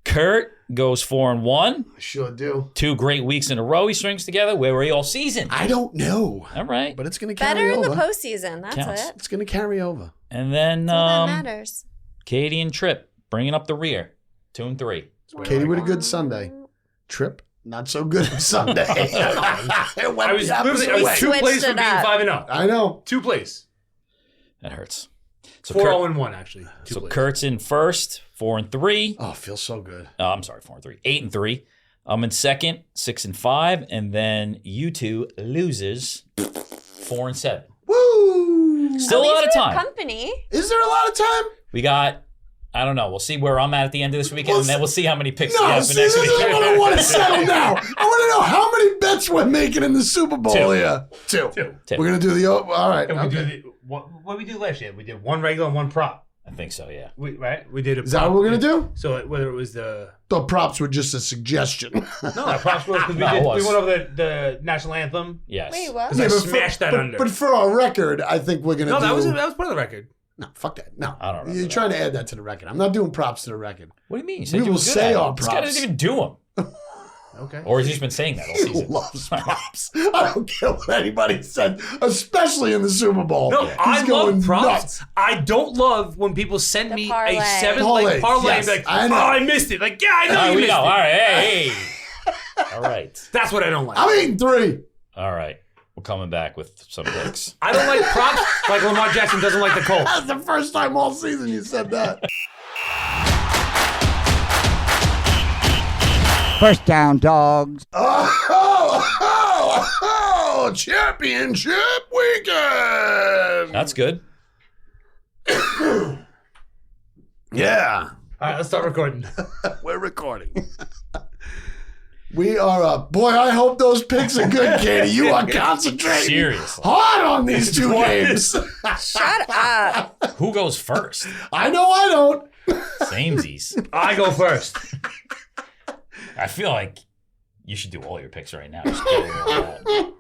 Kurt goes 4-1. I sure do. 2 great weeks in a row he strings together. Where were you all season? I don't know, All right. but it's going to carry Better in over. the postseason. That's Counts. it. It's going to carry over. And then All that matters. Katie and Trip bringing up the rear. 2-3. Katie with a good Sunday. Trip, not so good on Sunday. It went I was the opposite literally I way. was 2 Switched plays it from being up. 5-0. I know. 2 plays. That hurts. So 4-0-1 actually. 2 So plays. Kurt's in first, 4-3. Oh, it feels so good. I'm sorry, 4-3. 8-3. I'm in second, 6-5, and then you two losers, 4-7. Woo! Still a At lot least of we have time. company. Is there a lot of time? We got, I don't know. We'll see where I'm at the end of this weekend, and then we'll see how many picks we No, have see, for next this is week. what I want to settle now. I want to know how many bets we're making in the Super Bowl 2. here. 2. 2. We're going to do the... All right. And we Okay. did what did we do last year? We did 1 regular and 1 prop. I think so, yeah. We did a Is that what we're going to do? So whether it was the The props were just a suggestion. no props was because No, it was. we went over the national anthem. Yes. Wait, what? Because I but smashed that under. But for our record, I think we're going to No, do... that was part of the record. No, fuck that. No. I don't remember You're that. trying to add that to the record. I'm not doing props to the record. What do you mean? You said We you will were good say at our it. This guy props. doesn't even do them. Okay. Or he's just been saying that all He season. loves props. I don't care what anybody said, especially in the Super Bowl. No, He's I going love props. nuts. I don't love when people send The me parlay. a 7 Parlays, leg parlay yes, and be like, I know. oh, I missed it. Like, yeah, I know you we missed know. it. All right. Hey. All right. That's what I don't like. I'm eating 3. All right. We're coming back with some picks. I don't like props like Lamar Jackson doesn't like the Colts. That's the first time all season you said that. First down, dogs. Oh, championship weekend. That's good. Yeah, All right, let's start recording. we're recording. We are up. Boy, I hope those picks are good, Katie. You are concentrating Seriously. hard on these 2 games. Shut up. Who goes first? I know I don't. Samesies. I go first. I feel like you should do all your picks right now. Just get it all out.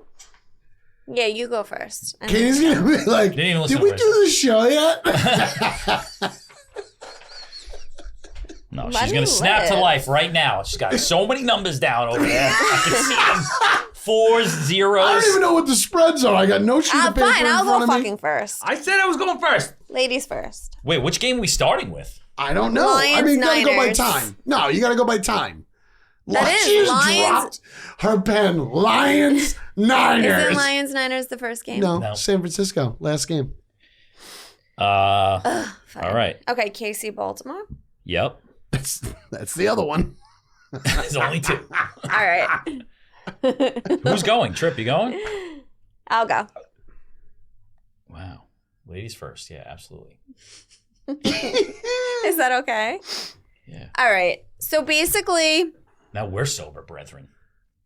Yeah, you go first. And Katie's going to be like, Didn't even listen did we to do the show yet? No, Let she's me going to snap to live. life right now. She's got so many numbers down over there. I can see them. 4s, I zeros. don't even know what the spreads are. I got no sheet of paper fine, in I'll front go of me. fucking first. I said I was going first. Ladies first. Wait, which game are we starting with? I don't know. Lions, I mean, you got to go by Niners. time. No, you got to go by time. That is She just Lions- dropped her pen. Lions, Niners. Isn't Lions Niners the first game? No, No. San Francisco, last game. All Fine. right. Okay, KC Baltimore. Yep. That's the other one. There's only 2. All right. Who's going? Trip, you going? I'll go. Wow. Ladies first. Yeah, absolutely. Is that okay? Yeah. All right. So basically, Now we're sober, brethren.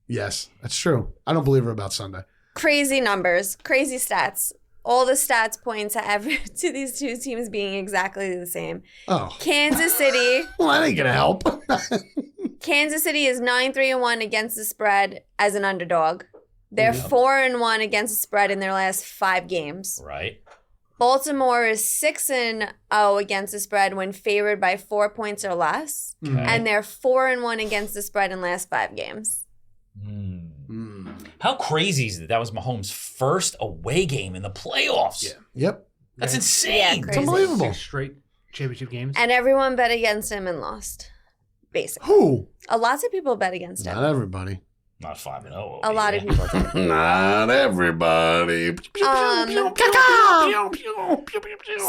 Yes, that's true. I don't believe her about Sunday. crazy numbers, crazy stats. All the stats point to these 2 teams being exactly the same. Oh, Kansas City. well, that ain't gonna help. Kansas City is 9-3-1 against the spread as an underdog. They're 4-1 against the spread in their last 5 games. Right. Baltimore is 6-0 against the spread when favored by 4 points or less, Okay. and they're 4-1 against the spread in last 5 games. How crazy is it? That was Mahomes' first away game in the playoffs. Yeah. Yep. That's Yeah, insane. crazy. Unbelievable. 6 straight championship games. And everyone bet against him and lost. Basically. Who? Lots of people bet against him. Not everybody. Not 5-0. A lot of people did. Not everybody.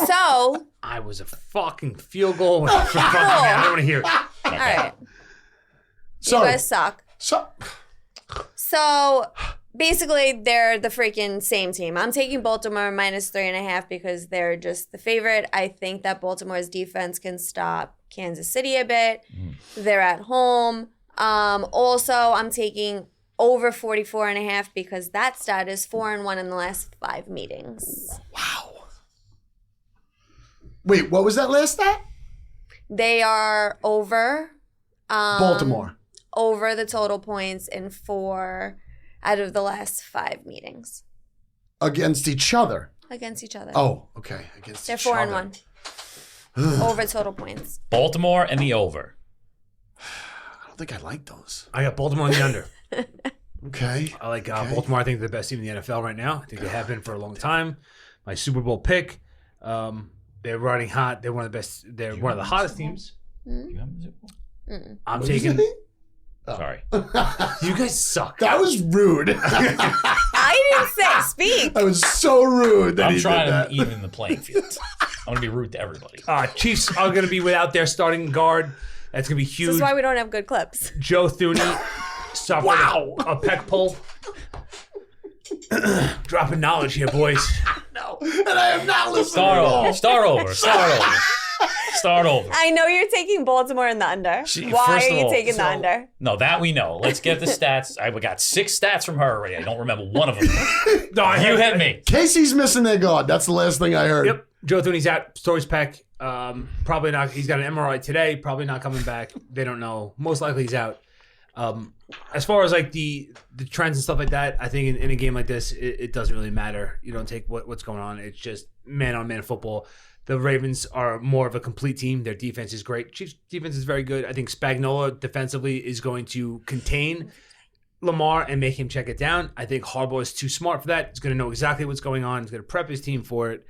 So, I was a fucking field goal away from fucking man. I don't want to hear it. all right. So, You guys suck. So basically, they're the freaking same team. I'm taking Baltimore -3.5 because they're just the favorite. I think that Baltimore's defense can stop Kansas City a bit. They're at home. Also, I'm taking over 44.5 because that stat is 4-1 in the last 5 meetings. wow. Wait, what was that last stat? They are over. Baltimore. Over the total points in 4 out of the last 5 meetings Against each other. against each other. Oh, okay. Against They're each 4-1 other. over total points. Baltimore and the over. I don't think I like those. I got Baltimore on the under. Okay. I like Okay. Baltimore. I think they're the best team in the NFL right now. I think they have been for a long time. My Super Bowl pick. They're running hot. They're one of the best. They're one of the hottest teams. Do you have the Super Bowl? I'm What did you taking. say? Sorry. You guys suck. That was rude. I didn't say speak. That was so rude that I'm he trying did that. to even the playing field. I'm going to be rude to everybody. Chiefs are going to be without their starting guard. That's going to be huge. This is why we don't have good clips. Joe Thuney suffered a pec pull. Dropping knowledge here, boys. No, and I am not listening Start at all. over. Start over. Start over. Start over. I know you're taking Baltimore in the under. Why first are of you all, taking the so- under? No, that we know. Let's get the stats. I got 6 stats from her already. I don't remember one of them. No, You hit me. Casey's missing their guard. That's the last thing I heard. Yep. Joe Thuney's out. Stories Peck. Probably not. He's got an MRI today. Probably not coming back. They don't know. Most likely he's out. As far as like the trends and stuff like that, I think in a game like this, it doesn't really matter. You don't take what's going on. It's just man-on-man football. The Ravens are more of a complete team. Their defense is great. Chiefs' defense is very good. I think Spagnuolo defensively is going to contain Lamar and make him check it down. I think Harbaugh is too smart for that. He's going to know exactly what's going on. He's going to prep his team for it.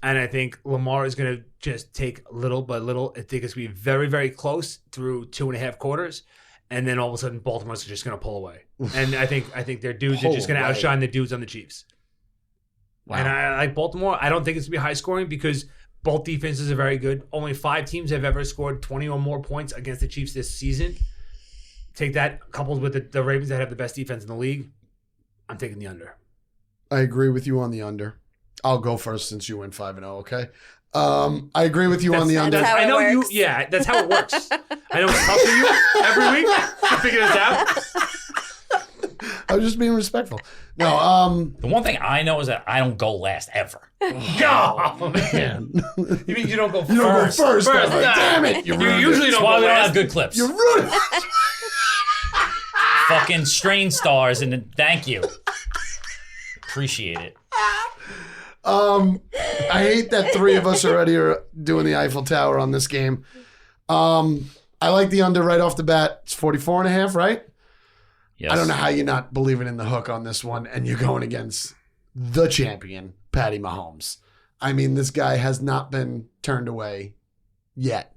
And I think Lamar is going to just take little by little. I think it's going to be very, very close through 2.5 quarters. And then all of a sudden, Baltimore's just going to pull away. And I think their dudes are just going to outshine the dudes on the Chiefs. Wow. And I like Baltimore. I don't think it's going to be high scoring because both defenses are very good. Only 5 teams have ever scored 20 or more points against the Chiefs this season. Take that coupled with the Ravens that have the best defense in the league. I'm taking the under. I agree with you on the under. I'll go first since you went 5-0. Okay. I agree with you on the under. That's how I it know you. works. Yeah, that's how it works. I know it's tough for you every week to figure this out. I was just being respectful. No. The one thing I know is that I don't go last ever. Oh, man. You mean you don't go You don't first? go first. First, ever. nah. Damn it! You You ruined usually it. That's don't why go we don't last. have good clips. You ruined it. Fucking strain stars, and thank you. Appreciate it. I hate that 3 of us already are doing the Eiffel Tower on this game. I like the under right off the bat. It's 44.5, right? Yes. I don't know how you're not believing in the hook on this one, and you're going against the champion, Patty Mahomes. I mean, this guy has not been turned away yet.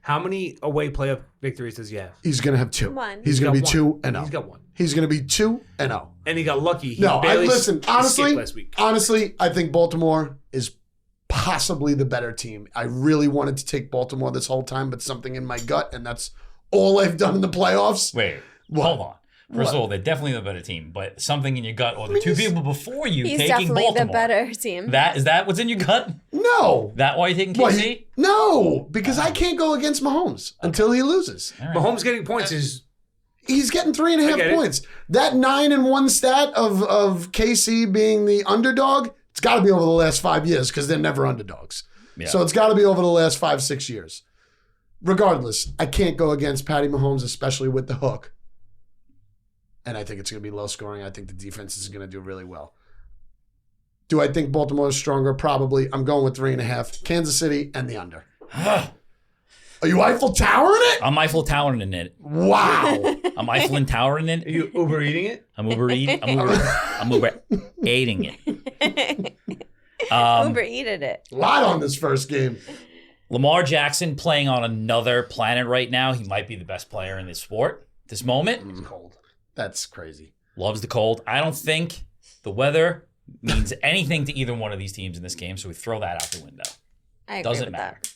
How many away playoff victories does he have? He's going to have 2. One. He's going to be got 2-0. He's got 1. He's going to be 2-0. And he got lucky. He No, barely listen, escaped last week. honestly, I think Baltimore is possibly the better team. I really wanted to take Baltimore this whole time, but something in my gut, and that's all I've done in the playoffs. Wait, What? hold on. First What? of all, they're definitely the better team, but something in your gut, or the mean, 2 he's- people before you He's taking definitely Baltimore. the better team. Is that what's in your gut? No. That why you're taking Well, KC? No, because I can't go against Mahomes until he loses. All right. Mahomes getting points is He's getting I get 3.5 it. points. That 9-1 stat of KC being the underdog, it's got to be over the last 5 years because they're never underdogs. Yeah. So it's got to be over the last 5-6 years. Regardless, I can't go against Patty Mahomes, especially with the hook. And I think it's going to be low scoring. I think the defense is going to do really well. Do I think Baltimore is stronger? Probably. I'm going with 3.5. Kansas City and the under. Are you Eiffel Towering it? I'm Eiffel Towering in it. Wow. I'm Eiffel Towering it. are you Uber eating it? I'm Uber eating. I'm Uber eating it. Uber eated it. A lot on this first game. Lamar Jackson playing on another planet right now. He might be the best player in this sport. This moment. It's cold. That's crazy. Loves the cold. I don't think the weather means anything to either one of these teams in this game, so we throw that out the window. I agree Doesn't with matter. that.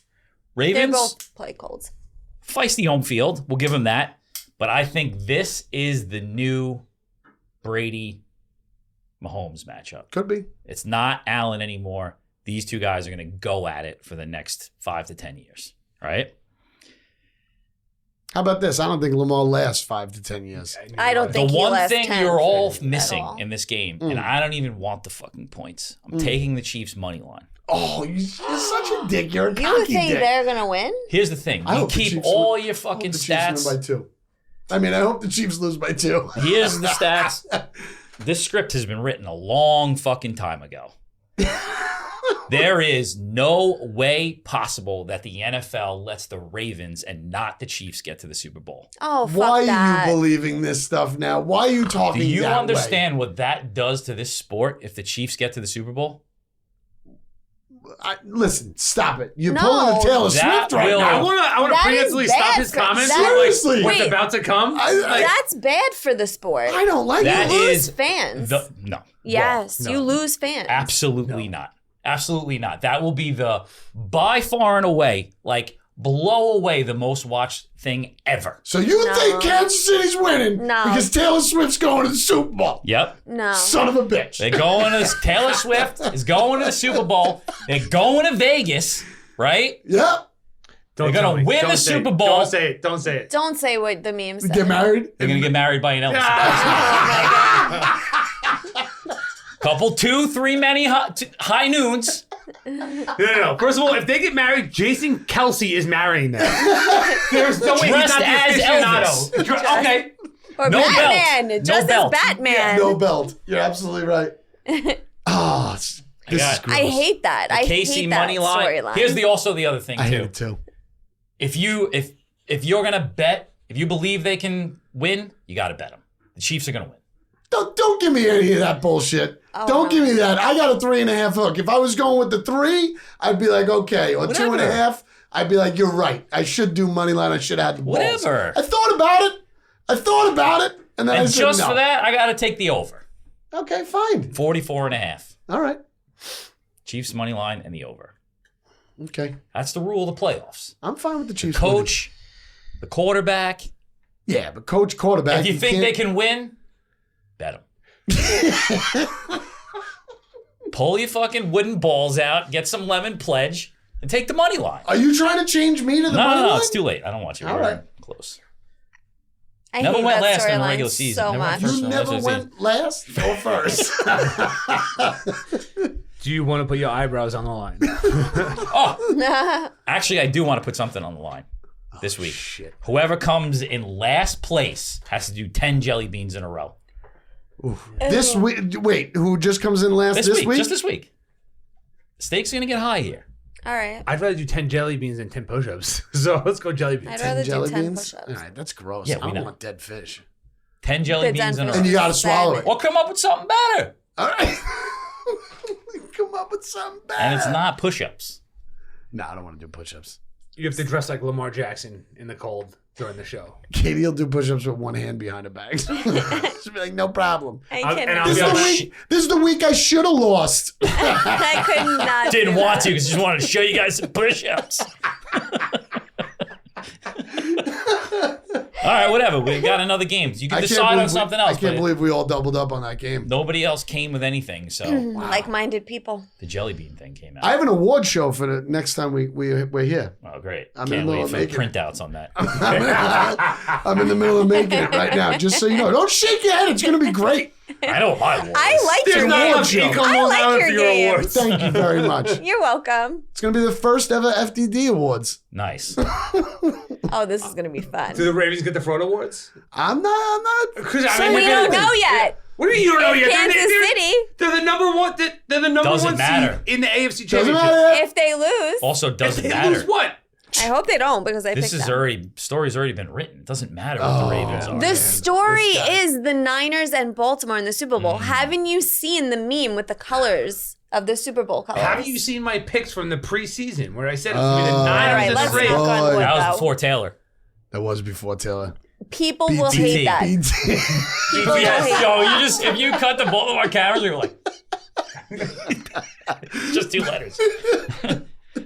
Ravens, They both play colds. feisty home field. We'll give them that. But I think this is the new Brady Mahomes matchup. Could be. It's not Allen anymore. These two guys are going to go at it for the next 5 to 10 years, right? How about this? I don't think Lamar lasts 5 to 10 years. I don't think The he one lasts thing 10 you're all at missing all. in this game, and I don't even want the fucking points. I'm taking the Chiefs' money line. Oh, you're such a dick. You're a You cocky think dick. they're gonna win? Here's the thing. I You hope the keep Chiefs all win. your I hope fucking the Chiefs win by stats. 2. I mean, I hope the Chiefs lose by 2. Here's the stats. This script has been written a long fucking time ago. There is no way possible that the NFL lets the Ravens and not the Chiefs get to the Super Bowl. Oh, fuck Why that. are you believing this stuff now? Why are you talking Do you that understand what that does to this sport if the Chiefs get to the Super Bowl? way? Listen, stop it. You're No. pulling a Taylor That Swift right will- I now. want to That preemptively is stop bad his for- comments. that- Like, Seriously. what's Wait. about to come? That's bad for the sport. I don't like That it. You is lose fans. No. Yes, No. you lose fans. Absolutely not. Absolutely not. That will be the by far and away, like blow away the most watched thing ever. So you No. think Kansas City's winning No. because Taylor Swift's going to the Super Bowl? Yep. No. Son of a bitch. They're going to Taylor Swift is going to the Super Bowl. They're going to Vegas, right? Yep. Don't They're gonna tell me. win Don't the say Super it. Bowl. Don't say it. Don't say it. Don't say what the meme said. Get married. They're going to get married by an Elvis. Oh my god. Couple 2-3 many high noons. No. First of all, if they get married, Jason Kelce is marrying them. There's no way he's Dressed not the as aficionado. Okay. Or No Batman, belt. just No belt. as Batman. No belt. You're absolutely right. Oh, this is got- gross. I hate that. I Casey hate that money line. storyline. Here's also the other thing I hate too. it too. If you're gonna bet, if you believe they can win, you got to bet them. The Chiefs are gonna win. Don't give me any of that bullshit. Oh, Don't no. give me that. I got a 3.5 hook. If I was going with the 3, I'd be like, okay. Or Whatever. 2.5, I'd be like, you're right. I should do money line. I should have had the balls. Whatever. I thought about it. And then I And said just no. for that, I got to take the over. Okay, fine. 44.5. All right. Chiefs money line and the over. Okay. That's the rule of the playoffs. I'm fine with the Chiefs. winning. Coach, the quarterback. Yeah, but coach, quarterback. If you think they can win, bet them. Pull your fucking wooden balls out, get some lemon pledge, and take the money line. Are you trying to change me to the No, money line? it's too late. I don't want you. All We're right. Close. I Never hate went that last in the storyline regular season. so Never went much. first. You never went last or first. Do you want to put your eyebrows on the line? Oh, actually, I do want to put something on the line this week. Shit. Whoever comes in last place has to do 10 jelly beans in a row. This week, wait, who just comes in last this week? Just this week. The stakes are going to get high here. All right. I'd rather do 10 jelly beans than 10 push-ups. So let's go jelly beans. I'd rather do jelly 10 beans? push-ups. All right, that's gross. Yeah, I we don't know. want dead fish. 10 jelly Good beans in a dentist. row. And you got to swallow it. Or come up with something better. All right. Come up with something better. And it's not push-ups. No, I don't want to do push-ups. You have to dress like Lamar Jackson in the cold during the show. Katie will do push-ups with one hand behind her back. She'll be like, no problem. I I'll- cannot. and I'll This be is, the like, week, this is the week I should have lost. I could not. Didn't do want that. to because just wanted to show you guys some push-ups. All right, whatever. We got another game. You can decide on something else. I can't but believe we all doubled up on that game. nobody else came with anything, so Like-minded people. the jelly bean thing came out. I have an award show for the next time we're here. Oh, great. I'm in Can't the wait middle for of the making printouts on that. I'm in the middle of making it right now, just so you know. Don't shake your head. It's going to be great. I know my awards. I like There's your not game. enough ink on I Long like Island your for your game. awards. Thank you very much. You're welcome. It's going to be the first ever FDD Awards. Nice. Oh, this is gonna be fun. Do the Ravens get the fraud awards? I'm not. Because saying We don't know yet. What do you mean you don't know yet? Kansas City. They're the number one. They're the number Doesn't one matter. seed in the AFC Doesn't Championship. matter. If they lose, Also, If doesn't they matter. lose what? I hope they don't because I This picked is them. story's already been written. It doesn't matter what the Ravens are. The story This guy. is the Niners and Baltimore in the Super Bowl. Haven't you seen the meme with the colors of the Super Bowl colors. Have you seen my picks from the preseason where I said it's going to be the All right, Niners and let's the Raiders? knock on wood, That was though. before Taylor. That was before Taylor. People will hate that. People will Yes, hate yo, you just if you cut the both of our cameras, we were like, just 2 letters.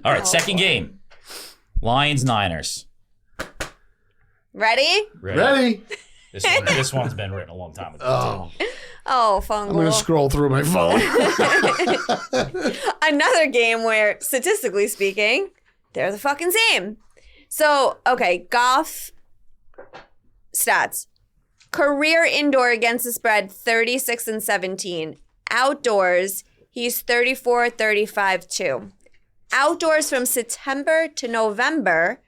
All right, second game, Lions Niners. Ready? Ready? This one's been written a long time ago. Oh, Oh, I'm going to Fungal. scroll through my phone. Another game where, statistically speaking, they're the fucking same. So, okay, Goff stats. Career indoor against the spread, 36-17. Outdoors, he's 34-35-2. Outdoors from September to November,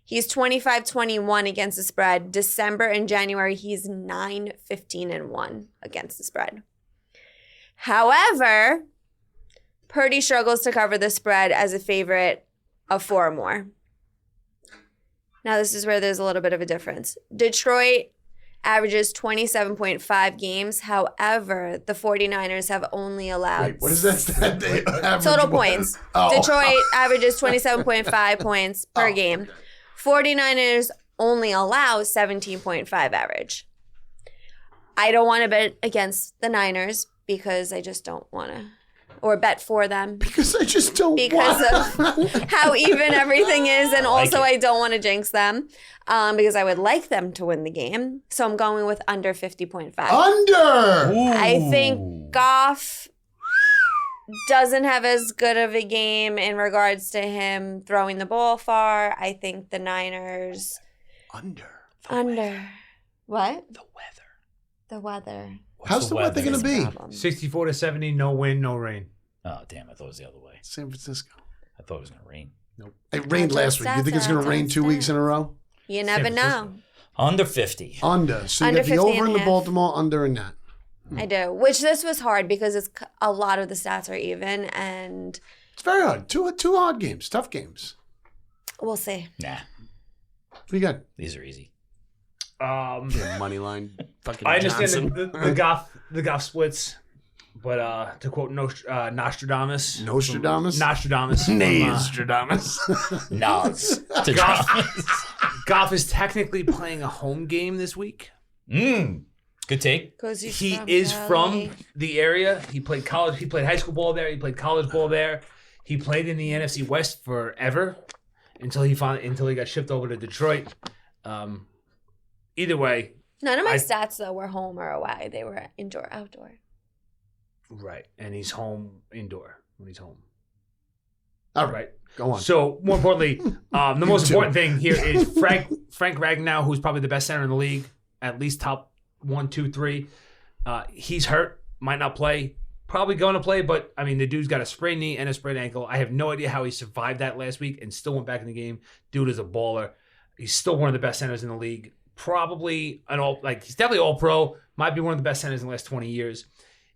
he's 25-21 against the spread. December and January, he's 9-15-1 against the spread. However, Purdy struggles to cover the spread as a favorite of 4 or more. Now, this is where there's a little bit of a difference. Detroit averages 27.5 games. However, the 49ers have only allowed Wait, what is that stat? total points. Oh. Detroit averages 27.5 points per game. 49ers only allow 17.5 average. I don't want to bet against the Niners because I just don't want to. Or bet for them Because I just don't because want. of how even everything is. And also it. I don't want to jinx them because I would like them to win the game. So I'm going with under 50.5. Under. I think Goff doesn't have as good of a game in regards to him throwing the ball far. I think the Niners Under. What? The weather. The weather. How's the weather going to be? Problem. 64-70, no wind, no rain. Oh, damn, I thought it was the other way. San Francisco. I thought it was going to rain. Nope. It rained last week. You think it's going to rain 2 weeks in a row? You never San know. Under 50. Under. So you Under got the 50 over and in the a half. Baltimore, under in that. I do. Which this was hard because it's a lot of the stats are even, and It's very hard. Two hard games, tough games. we'll see. Nah, What do you got? these are easy. Money line. Fucking I understand Johnson. the Goff splits, but to quote Nostradamus. Nostradamus? Nostradamus. from, Nostradamus. Nods. To Goff is technically playing a home game this week. Good take. He is from the area. He played college. He played high school ball there. He played college ball there. He played in the NFC West forever until he got shipped over to Detroit. Either way, None of my stats though were home or away. They were indoor, outdoor. right, and he's home indoor when he's home. All right. Right. Go on. So more importantly, the most too. important thing here is Frank Ragnow, who's probably the best center in the league, at least top 1, 2, 3. He's hurt, might not play, probably going to play, but I mean the dude's got a sprained knee and a sprained ankle. I have no idea how he survived that last week and still went back in the game. Dude is a baller. He's still one of the best centers in the league. Probably he's definitely all pro. Might be one of the best centers in the last 20 years.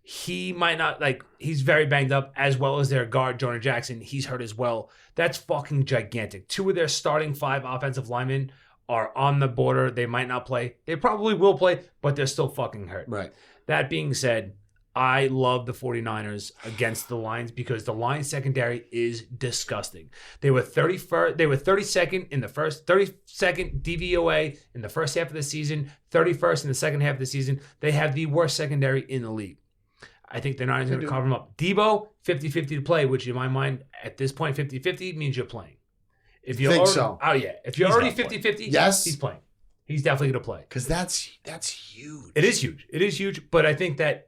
He might not he's very banged up, as well as their guard, Jonah Jackson. He's hurt as well. That's fucking gigantic. 2 of their starting 5 offensive linemen are on the border. They might not play. They probably will play, but they're still fucking hurt. Right. That being said, I love the 49ers against the Lions because the Lions secondary is disgusting. They were 32nd in the first, 32nd DVOA in the first half of the season, 31st in the second half of the season. They have the worst secondary in the league. I think the Niners are going to cover them up. Debo, 50-50 to play, which in my mind, at this point, 50-50 means you're playing. If you're Think already, so. Oh, yeah. If you're He's already not playing. 50-50, Yes. he's playing. He's definitely going to play. Because that's huge. It is huge. It is huge. But I think that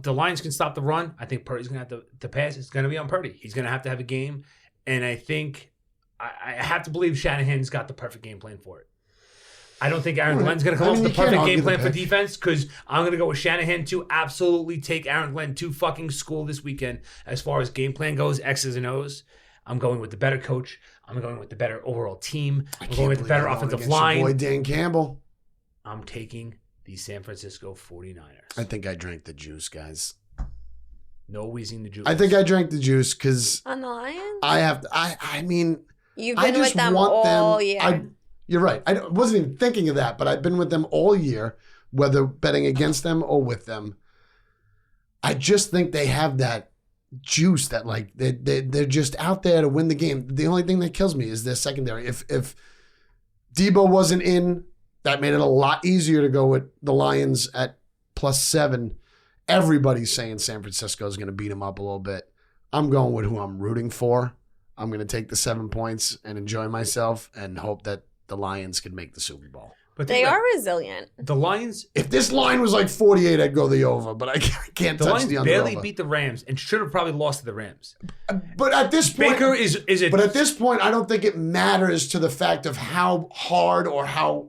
the Lions can stop the run. I think Purdy's going to have to pass. It's going to be on Purdy. He's going to have a game. And I think I have to believe Shanahan's got the perfect game plan for it. I don't think Aaron Glenn's going to come up with the you can't perfect argue game the plan for pick. defense because I'm going to go with Shanahan to absolutely take Aaron Glenn to fucking school this weekend as far as game plan goes, X's and O's. I'm going with the better coach. I'm going with the better overall team. I'm going with the better offensive line. Boy, Dan Campbell. I'm taking the San Francisco 49ers. I think I drank the juice, guys. No wheezing the juice. I think I drank the juice because On the Lions? I have. I mean, You've I been with just them want all them. year. You're right. I wasn't even thinking of that, but I've been with them all year, whether betting against them or with them. I just think they have that juice that like they're just out there to win the game. The only thing that kills me is their secondary. If Debo wasn't in, that made it a lot easier to go with the Lions at +7. Everybody's saying San Francisco is going to beat them up a little bit. I'm going with who I'm rooting for. I'm going to take the 7 points and enjoy myself and hope that the Lions can make the Super Bowl. But They are resilient. The Lions. If this line was like 48, I'd go the over, but I can't The touch Lions the under. barely beat the Rams and should have probably lost to the Rams. But at this point, Baker is it? But at this point, I don't think it matters to the fact of how hard or how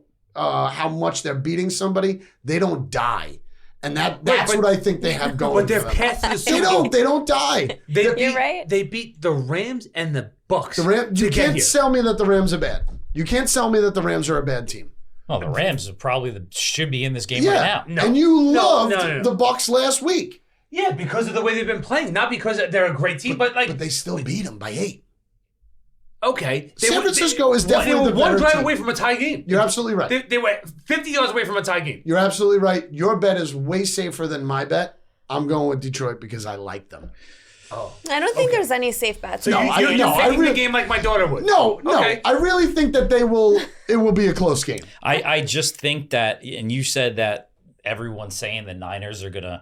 much they're beating somebody. They don't die, and that's what I think they have going. But they're for them. past the Super Bowl. They don't die. You're right. They beat the Rams and the Bucks. You can't sell me that the Rams are bad. You can't sell me that the Rams are a bad team. Well, the Rams are probably should be in this game right now. No. And you loved No. the Bucks last week. Yeah, because of the way they've been playing, not because they're a great team, but they still beat them by 8. Okay. San Francisco is definitely they were the one better drive team. away from a tie game. You're absolutely right. They were 50 yards away from a tie game. You're absolutely right. Your bet is way safer than my bet. I'm going with Detroit because I like them. I don't think there's any safe bets. So you're taking the game like my daughter would. No. Okay. I really think that it will be a close game. I just think that, and you said that everyone's saying the Niners are going to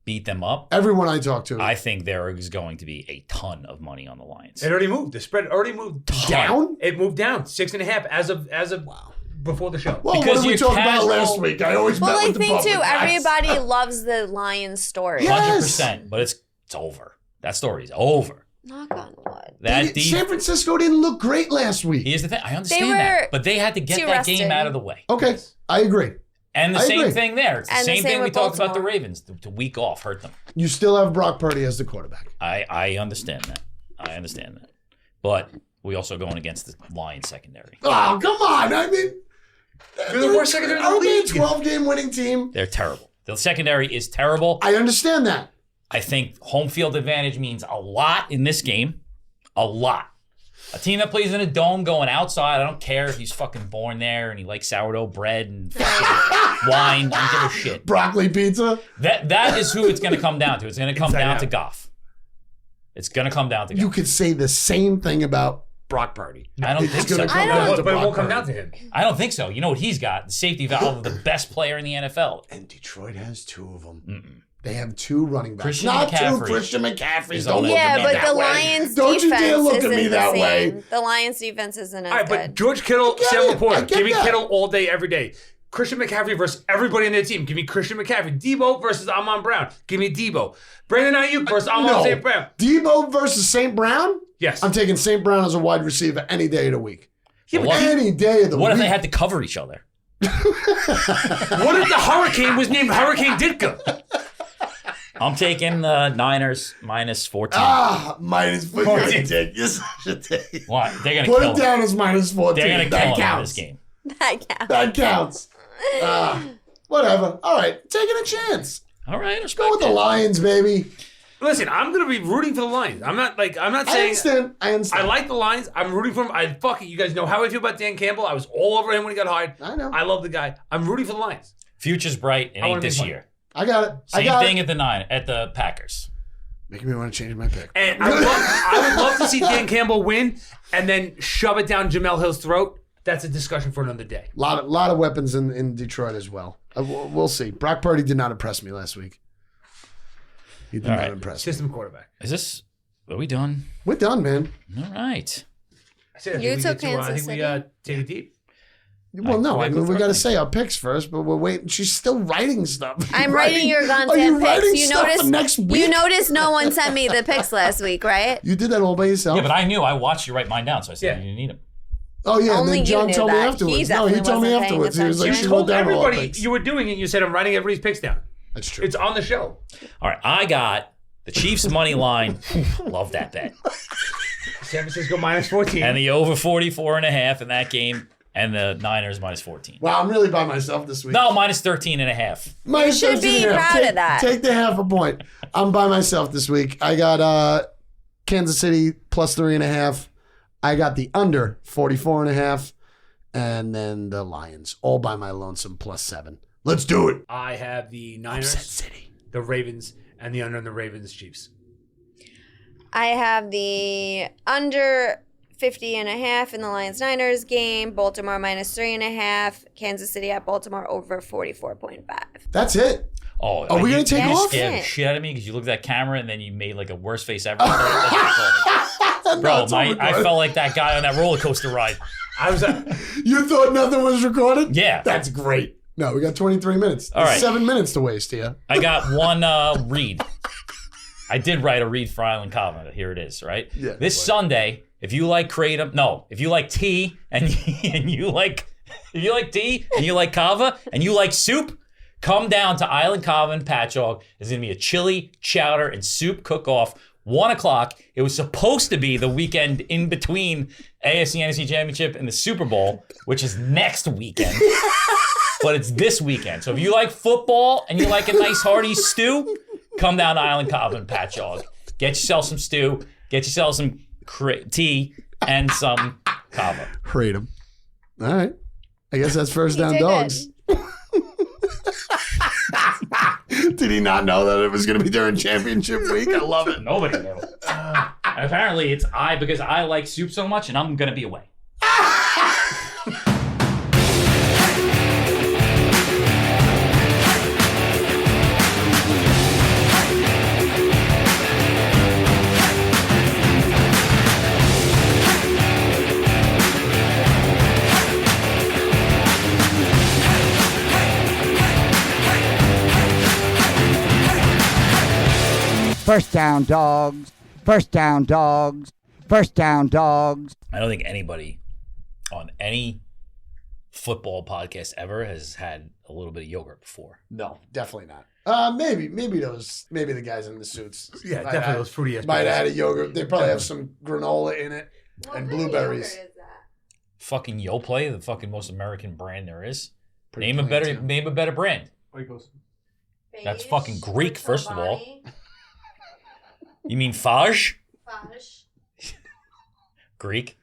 beat them up. Everyone I talk to. I think there is going to be a ton of money on the Lions. It already moved. The spread already moved down? It moved down 6.5 as of before the show. Well, Because what did we you're talk about casual- last week? I always bet Well, I with the think public. too, everybody loves the Lions story. Yeah. 100%, but it's over. That story is over. Knock on wood. San Francisco didn't look great last week. Here's the thing. I understand were that. But they had to get too that game rested. out of the way. Okay, I agree. And the I same agree. thing there. It's the And the same same thing we with talked about the Baltimore. Ravens. The week off hurt them. You still have Brock Purdy as the quarterback. I understand that. I understand that. But we also going against the Lions secondary. Oh, come on. I mean, They're the worst secondary in the Are they a league. 12-game winning team? They're terrible. The secondary is terrible. I understand that. I think home field advantage means a lot in this game. A lot. A team that plays in a dome going outside, I don't care if he's fucking born there and he likes sourdough bread and fucking wine. I don't give a shit. Broccoli pizza. That is who it's going to come down to. It's going to come Inside down out. to Goff. It's going to come down to You Goff. could say the same thing about Brock Purdy. I don't It's think gonna so. come down to But it Brock won't come Purdy. down to him. I don't think so. You know what he's got? The safety valve of the best player in the NFL. And Detroit has 2 of them. They have 2 running backs. Christian Not McCaffrey 2 Christian McCaffreys. is Don't on look the- at Yeah, me but that the way. Lions Don't you defense dare look at isn't me the that same. way. The Lions defense isn't as All right, but good. George Kittle, get Sam it. I Laporte. get Give me that. Kittle all day, every day. Christian McCaffrey versus everybody in their team. Give me Christian McCaffrey. Debo versus Amon Brown. Give me Debo. Brandon Ayuk versus Amon St. Brown. Debo versus St. Brown? Yes. I'm taking St. Brown as a wide receiver any day of the week. Yeah, but What? Any day of the What week. if they had to cover each other? what if the Hurricane was named Hurricane Ditka? I'm taking the Niners minus 14. Minus 14. You're such a dick. What? They're going to Put kill it them. down as minus 14. They're going to That kill them in counts. this game. That counts. That counts. Whatever. All right. Taking a chance. All right, I Go respect with the it. Lions, baby. Listen, I'm gonna be rooting for the Lions. I'm not I saying understand. I understand. I like the Lions. I'm rooting for him. You guys know how I feel about Dan Campbell. I was all over him when he got hired. I know. I love the guy. I'm rooting for the Lions. Future's bright. It I wanna ain't make this money. year. I got it. I Same got thing it. at the Packers. Making me want to change my pick. And I would love to see Dan Campbell win and then shove it down Jamel Hill's throat. That's a discussion for another day. lot of weapons in Detroit as well. We'll see. Brock Purdy did not impress me last week. He did All not right. impress me. System quarterback. Are we done? We're done, man. All right. I said, You we took get to, I Kansas think we City. take it deep. Well, no, I Wait, mean, go we got to first. say our picks first, but we're waiting. She's still writing stuff. I'm writing your Are you goddamn writing picks. You stuff for next noticed? week? You noticed no one sent me the picks last week, right? You did that all by yourself. Yeah, but I knew. I watched you write mine down, so I said Yeah. you didn't need them. Oh yeah, Only and then you John knew told me that. afterwards. He No, he definitely told me wasn't paying afterwards. He was like, attention. she You wrote told down all our everybody picks. you were doing it. You said I'm writing everybody's picks down. That's true. It's on the show. All right, I got the Chiefs money line. Love that bet. San Francisco minus 14. And the over 44.5 in that game, and the Niners minus 14. Wow, I'm really by myself this week. No, minus 13.5. Minus You should be 13.5. proud of that. Take the half a point. I'm by myself this week. I got Kansas City plus 3.5. I got the under 44.5. And then the Lions, all by my lonesome, plus 7. Let's do it. I have the Niners, Upset City. the Ravens, and the under in the Ravens Chiefs. I have the under 50.5 in the Lions-Niners game. Baltimore minus 3.5. Kansas City at Baltimore over 44.5. That's it. Oh, Are we going to take Yes. off? scared the shit out of me because you looked at that camera and then you made like a worst face ever. No, Bro, it's all I recorded. felt like that guy on that roller coaster ride. I was. You thought nothing was recorded? Yeah. That's great. No, we got 23 minutes. All right. 7 minutes to waste here. I got one read. I did write a read for Island Covenant. Here it is, right? Yeah, this boy. Sunday, if you like if you like tea and you like tea and you like kava and you like soup, come down to Island Covenant Patchogue. There's gonna be a chili, chowder, and soup cook-off. 1:00. It was supposed to be the weekend in between AFC NFC Championship and the Super Bowl, which is next weekend. But it's this weekend. So if you like football and you like a nice hearty stew, come down to Island Covenant Patchogue. Get yourself some stew, get yourself some tea, and some kava. Freedom. All right. I guess that's first You down did dogs. Did he not know that it was going to be during championship week? I love it. Nobody knew. Apparently it's because I like soup so much and I'm going to be away. First down, dogs. First down, dogs. First down, dogs. I don't think anybody on any football podcast ever has had a little bit of yogurt before. No, definitely not. Maybe the guys in the suits. Yeah, might definitely have- those fruity ass. Might have had a yogurt. They probably have some granola in it and blueberries. Fucking Yoplait, the fucking most American brand there is. Pretty Name a plain, too. better brand. That's fucking Greek, first of all. You mean Faj? Faj. Greek?